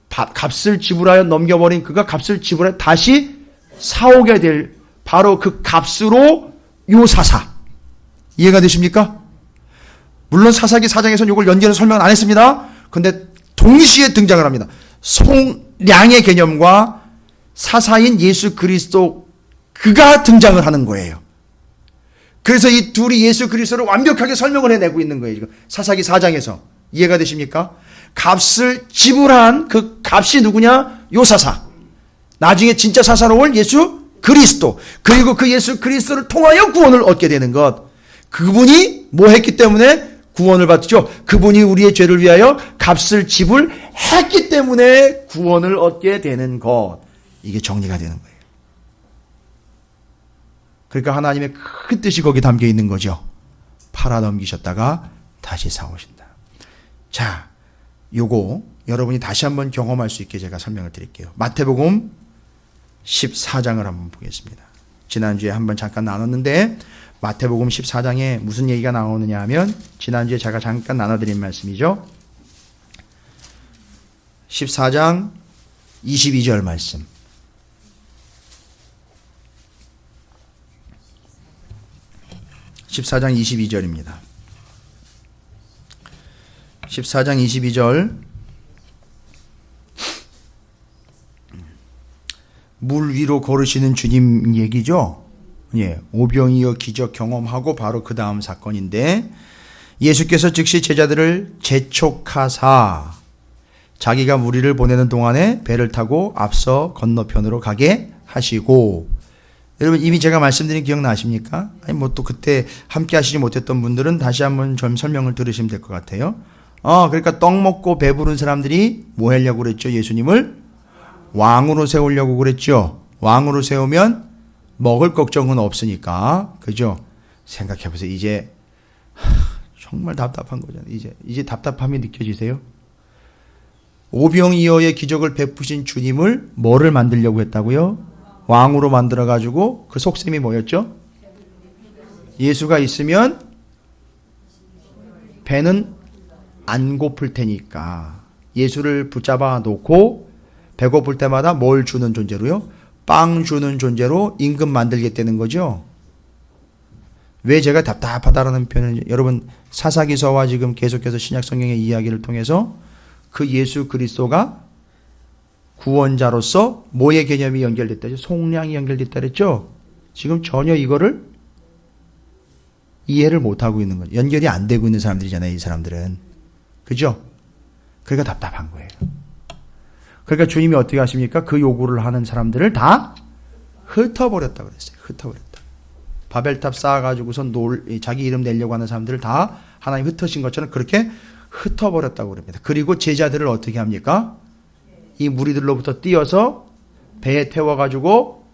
Speaker 1: 값을 지불하여 넘겨버린 그가 값을 지불하여 다시 사오게 될 바로 그 값으로 요 사사. 이해가 되십니까? 물론 사사기 4장에서는 이걸 연결해서 설명을 안 했습니다. 근데 동시에 등장을 합니다. 속량의 개념과 사사인 예수 그리스도 그가 등장을 하는 거예요. 그래서 이 둘이 예수 그리스도를 완벽하게 설명을 해내고 있는 거예요. 지금 사사기 4장에서. 이해가 되십니까? 값을 지불한 그 값이 누구냐? 요 사사. 나중에 진짜 사사로 올 예수 그리스도. 그리고 그 예수 그리스도를 통하여 구원을 얻게 되는 것. 그분이 뭐 했기 때문에 구원을 받죠? 그분이 우리의 죄를 위하여 값을 지불했기 때문에 구원을 얻게 되는 것. 이게 정리가 되는 거예요. 그러니까 하나님의 큰 뜻이 거기 담겨 있는 거죠. 팔아 넘기셨다가 다시 사오신다. 자, 요거 여러분이 다시 한번 경험할 수 있게 제가 설명을 드릴게요. 마태복음 14장을 한번 보겠습니다. 지난주에 한번 잠깐 나눴는데 마태복음 14장에 무슨 얘기가 나오느냐 하면 지난주에 제가 잠깐 나눠드린 말씀이죠. 14장 22절 말씀. 14장 22절입니다. 14장 22절. 물 위로 걸으시는 주님 얘기죠. 예, 오병이어 기적 경험하고 바로 그 다음 사건인데 예수께서 즉시 제자들을 재촉하사 자기가 무리를 보내는 동안에 배를 타고 앞서 건너편으로 가게 하시고, 여러분 이미 제가 말씀드린 기억나십니까? 아니 뭐 또 그때 함께 하시지 못했던 분들은 다시 한번 좀 설명을 들으시면 될 것 같아요. 그러니까 떡 먹고 배부른 사람들이 뭐 하려고 그랬죠? 예수님을 왕으로 세우려고 그랬죠. 왕으로 세우면 먹을 걱정은 없으니까. 그죠? 생각해 보세요. 이제 정말 답답한 거잖아요. 이제 답답함이 느껴지세요? 오병이어의 기적을 베푸신 주님을 뭐를 만들려고 했다고요? 왕으로 만들어 가지고 그 속셈이 뭐였죠? 예수가 있으면 배는 안 고플 테니까 예수를 붙잡아 놓고 배고플 때마다 뭘 주는 존재로요? 빵 주는 존재로 임금 만들겠다는 거죠. 왜 제가 답답하다라는 표현을, 여러분 사사기서와 지금 계속해서 신약 성경의 이야기를 통해서 그 예수 그리스도가 구원자로서 뭐의 개념이 연결됐다죠? 속량이 연결됐다 그랬죠? 지금 전혀 이거를 이해를 못하고 있는 거죠. 연결이 안 되고 있는 사람들이잖아요, 이 사람들은. 그죠? 그러니까 답답한 거예요. 그러니까 주님이 어떻게 하십니까? 그 요구를 하는 사람들을 다 흩어버렸다고 그랬어요. 흩어버렸다. 바벨탑 쌓아가지고선 자기 이름 내려고 하는 사람들을 다 하나님 흩으신 것처럼 그렇게 흩어버렸다고 그럽니다. 그리고 제자들을 어떻게 합니까? 이 무리들로부터 띄어서 배에 태워가지고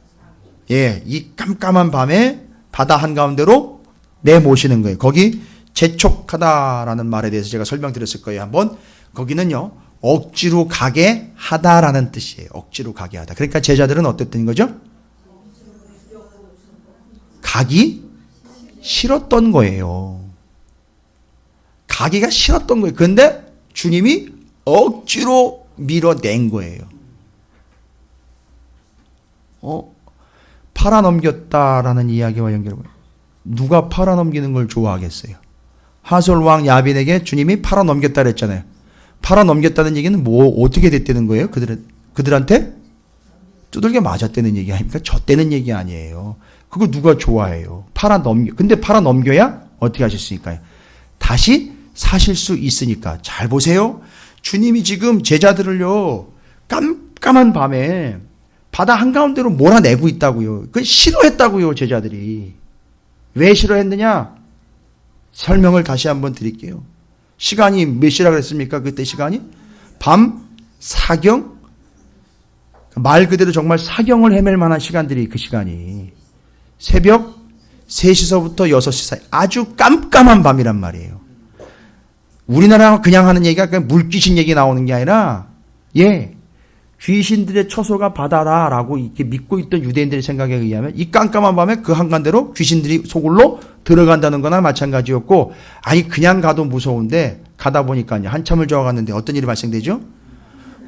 Speaker 1: 이 깜깜한 밤에 바다 한가운데로 내모시는 거예요. 거기 재촉하다라는 말에 대해서 제가 설명드렸을 거예요. 한번 거기는요 억지로 가게 하다라는 뜻이에요. 억지로 가게 하다. 그러니까 제자들은 어땠던 거죠? 가기 싫었던 거예요. 가기가 싫었던 거예요. 그런데 주님이 억지로 밀어낸 거예요. 팔아넘겼다라는 이야기와 연결을, 누가 팔아넘기는 걸 좋아하겠어요? 하솔왕 야빈에게 주님이 팔아넘겼다 그랬잖아요. 팔아넘겼다는 얘기는 뭐 어떻게 됐다는 거예요? 그들한테 두들겨 맞았다는 얘기 아닙니까? 졌다는 얘기 아니에요. 그거 누가 좋아해요? 근데 팔아넘겨야 어떻게 하셨으니까요? 다시 사실 수 있으니까. 잘 보세요. 주님이 지금 제자들을요 깜깜한 밤에 바다 한가운데로 몰아내고 있다고요. 그걸 싫어했다고요. 제자들이. 왜 싫어했느냐? 설명을 다시 한번 드릴게요. 시간이 몇 시라 그랬습니까? 그때 시간이? 밤 사경? 말 그대로 정말 사경을 헤맬 만한 시간들이 그 시간이. 새벽 3시서부터 6시 사이. 아주 깜깜한 밤이란 말이에요. 우리나라 그냥 하는 얘기가 그냥 물귀신 얘기 나오는 게 아니라 귀신들의 처소가 바다다라고 이렇게 믿고 있던 유대인들의 생각에 의하면 이 깜깜한 밤에 그 한간대로 귀신들이 소굴로 들어간다는 거나 마찬가지였고, 아니 그냥 가도 무서운데 가다 보니까 한참을 저어갔는데 어떤 일이 발생되죠?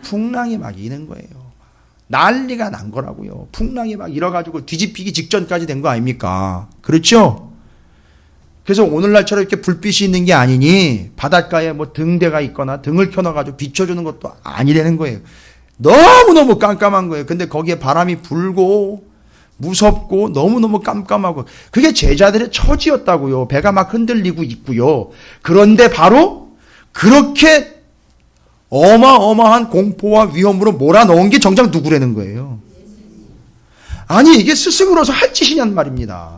Speaker 1: 풍랑이 막 이는 거예요. 난리가 난 거라고요. 풍랑이 막 일어가지고 뒤집히기 직전까지 된 거 아닙니까? 그렇죠? 그래서 오늘날처럼 이렇게 불빛이 있는 게 아니니 바닷가에 뭐 등대가 있거나 등을 켜놔가지고 비춰주는 것도 아니라는 거예요. 너무너무 깜깜한 거예요. 근데 거기에 바람이 불고 무섭고 너무너무 깜깜하고, 그게 제자들의 처지였다고요. 배가 막 흔들리고 있고요. 그런데 바로 그렇게 어마어마한 공포와 위험으로 몰아넣은 게 정작 누구라는 거예요. 아니 이게 스승으로서 할 짓이냔 말입니다.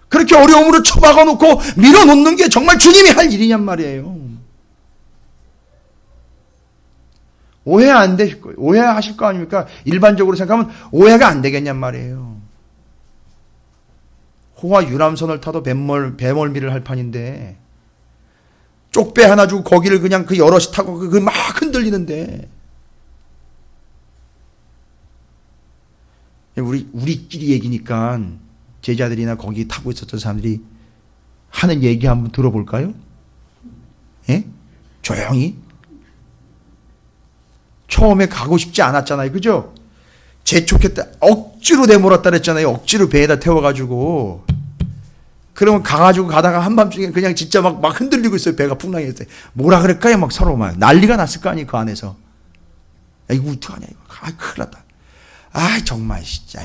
Speaker 1: 그렇게 어려움으로 처박아 놓고 밀어놓는 게 정말 주님이 할 일이냔 말이에요. 오해 안 되실 거예요. 오해하실 거 아닙니까? 일반적으로 생각하면 오해가 안 되겠냔 말이에요. 호와 유람선을 타도 배멀미를 할 판인데 쪽배 하나 주고 거기를 그냥 그 여럿이 타고 그 막 흔들리는데, 우리끼리 얘기니까 제자들이나 거기 타고 있었던 사람들이 하는 얘기 한번 들어볼까요? 예? 조용히. 처음에 가고 싶지 않았잖아요. 그죠? 재촉했다. 억지로 내몰았다 그랬잖아요. 억지로 배에다 태워가지고. 그러면 가가지고 가다가 한밤중에 그냥 진짜 막 흔들리고 있어요. 배가 풍랑이 있을 때. 뭐라 그럴까요? 막 서로 막 난리가 났을 거 아니에요. 그 안에서. 야, 이거 어떡하냐. 이거. 아, 큰일 났다. 아, 정말, 진짜.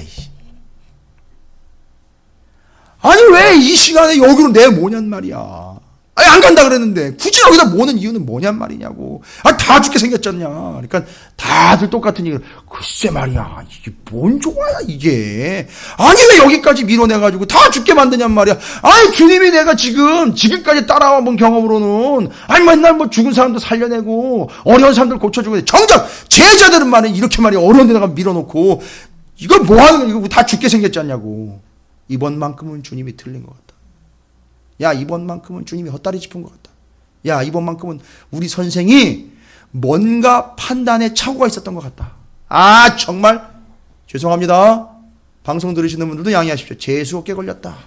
Speaker 1: 아니, 왜 이 시간에 여기로 내모냔 말이야. 아니, 안 간다 그랬는데 굳이 여기다 모는 이유는 뭐냔 말이냐고. 아, 다 죽게 생겼잖냐. 그러니까 다들 똑같은 얘기를. 글쎄 말이야, 이게 뭔 좋아야 이게. 아니 왜 여기까지 밀어내가지고 다 죽게 만드냔 말이야. 아니 주님이 내가 지금까지 따라와 본 경험으로는 아니 맨날 뭐 죽은 사람도 살려내고 어려운 사람들 고쳐주고, 정작 제자들은 말이야 이렇게 말이야 어려운 데다가 밀어놓고 이걸 뭐하는 거야. 이거 다 죽게 생겼잖냐고. 이번만큼은 주님이 틀린 것 같다. 야, 이번만큼은 주님이 헛다리 짚은 것 같다. 야, 이번만큼은 우리 선생이 뭔가 판단에 착오가 있었던 것 같다. 아, 정말 죄송합니다. 방송 들으시는 분들도 양해하십시오. 재수없게 걸렸다.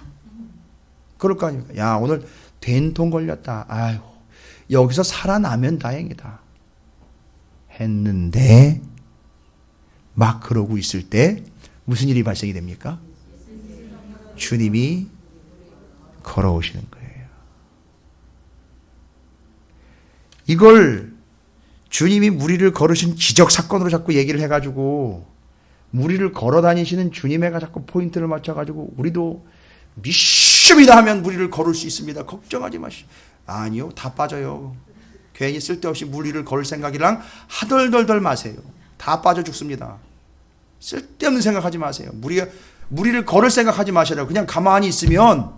Speaker 1: 그럴 거 아닙니까? 야, 오늘 된통 걸렸다. 아유, 여기서 살아나면 다행이다. 했는데 막 그러고 있을 때 무슨 일이 발생이 됩니까? 주님이 걸어오시는 거예요. 이걸 주님이 무리를 걸으신 기적 사건으로 자꾸 얘기를 해가지고, 무리를 걸어 다니시는 주님에가 자꾸 포인트를 맞춰가지고 우리도 믿습니다 하면 무리를 걸을 수 있습니다. 걱정하지 마시오. 아니요, 다 빠져요. 괜히 쓸데없이 무리를 걸 생각이랑 하덜덜덜 마세요. 다 빠져 죽습니다. 쓸데없는 생각하지 마세요. 무리를 걸을 생각하지 마시라고. 그냥 가만히 있으면,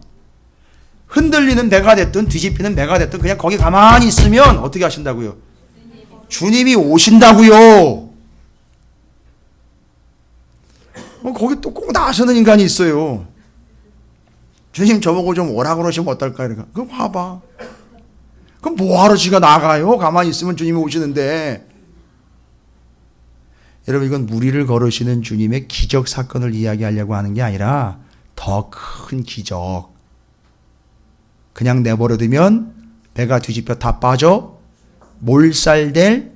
Speaker 1: 흔들리는 배가 됐든 뒤집히는 배가 됐든 그냥 거기 가만히 있으면 어떻게 하신다고요? 주님이 오신다고요. 거기 또 꼭 나서는 인간이 있어요. 주님 저보고 좀 오라 그러시면 어떨까요? 그러니까 그럼 와봐. 그럼 뭐하러 지가 나가요? 가만히 있으면 주님이 오시는데. 여러분, 이건 무리를 걸으시는 주님의 기적 사건을 이야기하려고 하는 게 아니라 더 큰 기적. 그냥 내버려두면 배가 뒤집혀 다 빠져 몰살될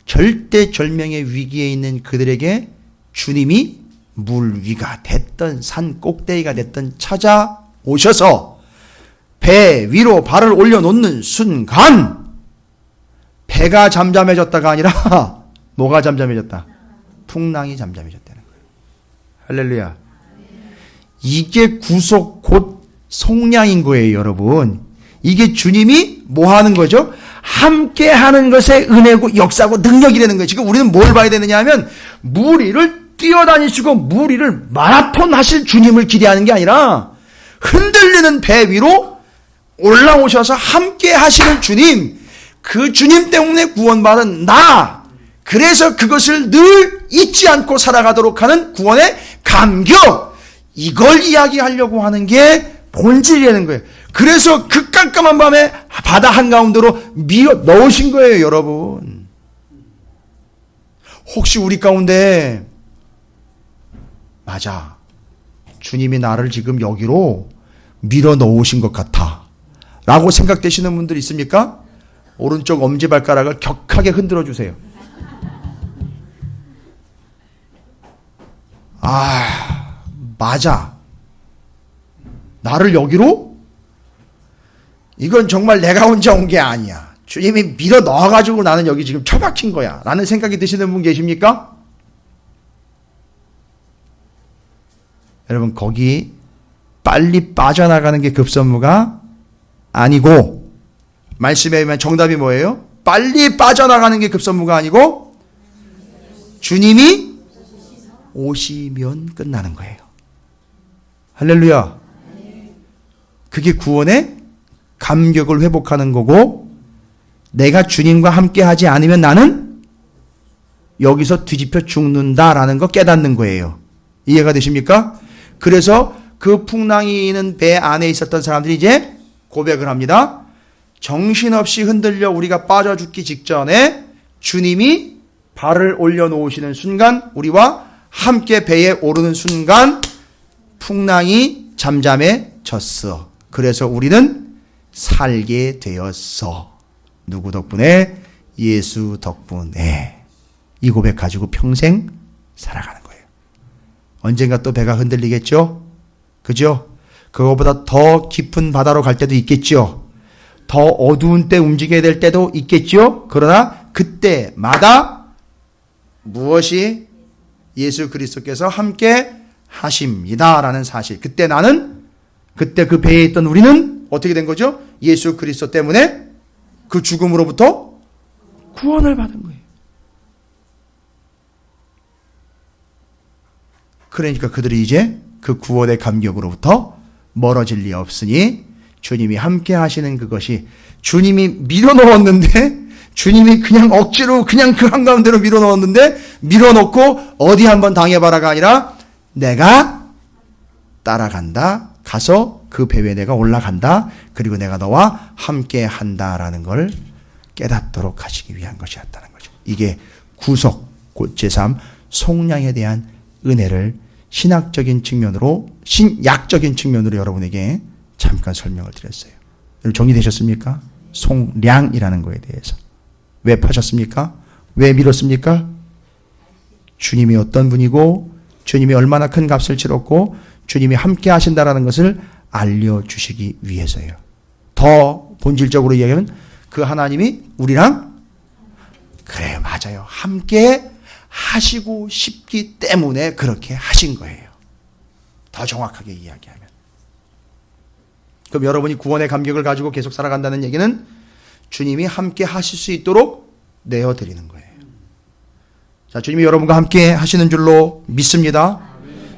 Speaker 1: 절대절명의 위기에 있는 그들에게 주님이 물 위가 됐든 산 꼭대기가 됐든 찾아오셔서 배 위로 발을 올려놓는 순간 배가 잠잠해졌다가 아니라 뭐가 잠잠해졌다? 풍랑이 잠잠해졌다는 거예요. 할렐루야. 이게 구속 곧 속량인 거예요, 여러분. 이게 주님이 뭐 하는 거죠? 함께 하는 것의 은혜고 역사고 능력이라는 거예요. 지금 우리는 뭘 봐야 되느냐 하면, 무리를 뛰어다니시고 무리를 마라톤 하실 주님을 기대하는 게 아니라 흔들리는 배 위로 올라오셔서 함께 하시는 주님, 그 주님 때문에 구원받은 나, 그래서 그것을 늘 잊지 않고 살아가도록 하는 구원의 감격, 이걸 이야기하려고 하는 게 본질이라는 거예요. 그래서 그 깜깜한 밤에 바다 한가운데로 밀어 넣으신 거예요, 여러분. 혹시 우리 가운데 맞아, 주님이 나를 지금 여기로 밀어 넣으신 것 같아 라고 생각되시는 분들 있습니까? 오른쪽 엄지발가락을 격하게 흔들어 주세요. 아, 맞아, 나를 여기로? 이건 정말 내가 혼자 온 게 아니야. 주님이 밀어 넣어가지고 나는 여기 지금 처박힌 거야 라는 생각이 드시는 분 계십니까? 여러분, 거기 빨리 빠져나가는 게 급선무가 아니고, 말씀에 의하면 정답이 뭐예요? 빨리 빠져나가는 게 급선무가 아니고 주님이 오시면 끝나는 거예요. 할렐루야. 그게 구원의 감격을 회복하는 거고, 내가 주님과 함께 하지 않으면 나는 여기서 뒤집혀 죽는다라는 거 깨닫는 거예요. 이해가 되십니까? 그래서 그 풍랑이 있는 배 안에 있었던 사람들이 이제 고백을 합니다. 정신없이 흔들려 우리가 빠져 죽기 직전에 주님이 발을 올려놓으시는 순간, 우리와 함께 배에 오르는 순간 풍랑이 잠잠해졌어. 그래서 우리는 살게 되었어. 누구 덕분에? 예수 덕분에. 이 고백 가지고 평생 살아가는 거예요. 언젠가 또 배가 흔들리겠죠? 그죠? 그거보다 더 깊은 바다로 갈 때도 있겠죠? 더 어두운 때 움직여야 될 때도 있겠죠? 그러나 그때마다 무엇이? 예수 그리스도께서 함께 하십니다라는 사실. 그때 그 배에 있던 우리는 어떻게 된 거죠? 예수 그리스도 때문에 그 죽음으로부터 구원을 받은 거예요. 그러니까 그들이 이제 그 구원의 감격으로부터 멀어질 리 없으니 주님이 함께 하시는 그것이, 주님이 밀어넣었는데, 주님이 그냥 억지로 그냥 그 한가운데로 밀어넣었는데, 밀어넣고 어디 한번 당해봐라가 아니라 내가 따라간다. 가서 그 배 위에 내가 올라간다. 그리고 내가 너와 함께 한다라는 걸 깨닫도록 하시기 위한 것이었다는 거죠. 이게 구속, 곧 제3 속량에 대한 은혜를 신학적인 측면으로, 신약적인 측면으로 여러분에게 잠깐 설명을 드렸어요. 여러분 정리되셨습니까? 속량이라는 거에 대해서. 왜 파셨습니까? 왜 밀었습니까? 주님이 어떤 분이고, 주님이 얼마나 큰 값을 치렀고, 주님이 함께 하신다라는 것을 알려주시기 위해서예요. 더 본질적으로 이야기하면 그 하나님이 우리랑, 그래요, 맞아요, 함께 하시고 싶기 때문에 그렇게 하신 거예요. 더 정확하게 이야기하면. 그럼 여러분이 구원의 감격을 가지고 계속 살아간다는 얘기는 주님이 함께 하실 수 있도록 내어드리는 거예요. 자, 주님이 여러분과 함께 하시는 줄로 믿습니다.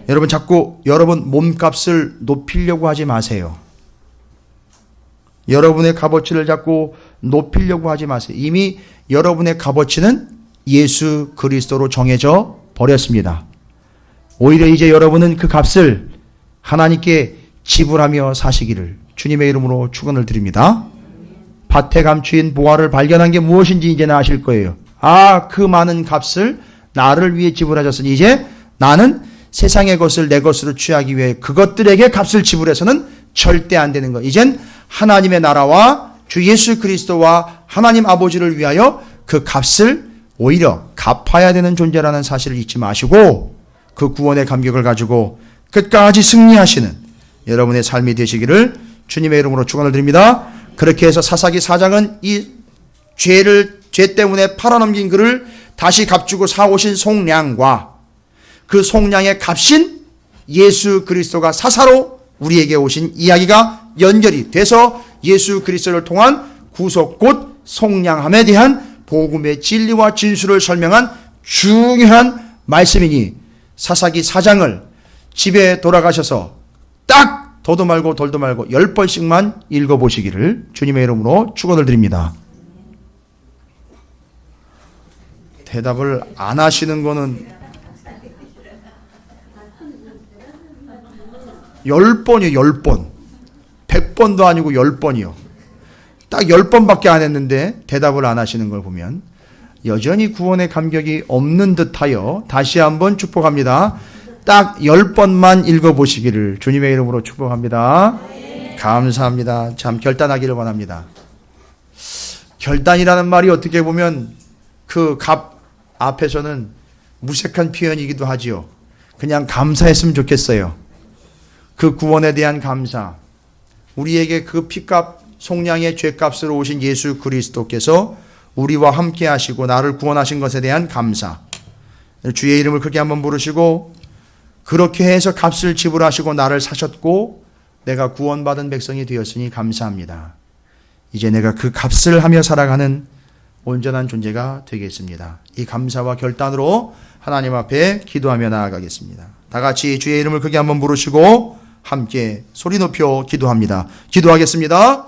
Speaker 1: 여러분, 자꾸 여러분 몸값을 높이려고 하지 마세요. 여러분의 값어치를 자꾸 높이려고 하지 마세요. 이미 여러분의 값어치는 예수 그리스도로 정해져 버렸습니다. 오히려 이제 여러분은 그 값을 하나님께 지불하며 사시기를 주님의 이름으로 축원을 드립니다. 밭에 감추인 보화를 발견한 게 무엇인지 이제는 아실 거예요. 아, 그 많은 값을 나를 위해 지불하셨으니 이제 나는 세상의 것을 내 것으로 취하기 위해 그것들에게 값을 지불해서는 절대 안 되는 거. 이젠 하나님의 나라와 주 예수 그리스도와 하나님 아버지를 위하여 그 값을 오히려 갚아야 되는 존재라는 사실을 잊지 마시고, 그 구원의 감격을 가지고 끝까지 승리하시는 여러분의 삶이 되시기를 주님의 이름으로 축원을 드립니다. 그렇게 해서 사사기 4장은 이 죄 때문에 팔아넘긴 그를 다시 값주고 사오신 속량과 그 속량의 값인 예수 그리스도가 사사로 우리에게 오신 이야기가 연결이 돼서 예수 그리스도를 통한 구속 곧 속량함에 대한 복음의 진리와 진수를 설명한 중요한 말씀이니, 사사기 4장을 집에 돌아가셔서 딱 더도 말고 덜도 말고 10번씩만 읽어보시기를 주님의 이름으로 축원을 드립니다. 대답을 안 하시는 거는 10번이요, 10번. 100번도 아니고 10번이요. 딱 10번밖에 안 했는데 대답을 안 하시는 걸 보면 여전히 구원의 감격이 없는 듯하여 다시 한번 축복합니다. 딱 10번만 읽어보시기를 주님의 이름으로 축복합니다. 감사합니다. 참 결단하기를 원합니다. 결단이라는 말이 어떻게 보면 그 값 앞에서는 무색한 표현이기도 하지요. 그냥 감사했으면 좋겠어요. 그 구원에 대한 감사. 우리에게 그 피값 속량의 죄값으로 오신 예수 그리스도께서 우리와 함께 하시고 나를 구원하신 것에 대한 감사. 주의 이름을 크게 한번 부르시고 그렇게 해서 값을 지불하시고 나를 사셨고 내가 구원받은 백성이 되었으니 감사합니다. 이제 내가 그 값을 하며 살아가는 온전한 존재가 되겠습니다. 이 감사와 결단으로 하나님 앞에 기도하며 나아가겠습니다. 다 같이 주의 이름을 크게 한번 부르시고 함께 소리 높여 기도합니다. 기도하겠습니다.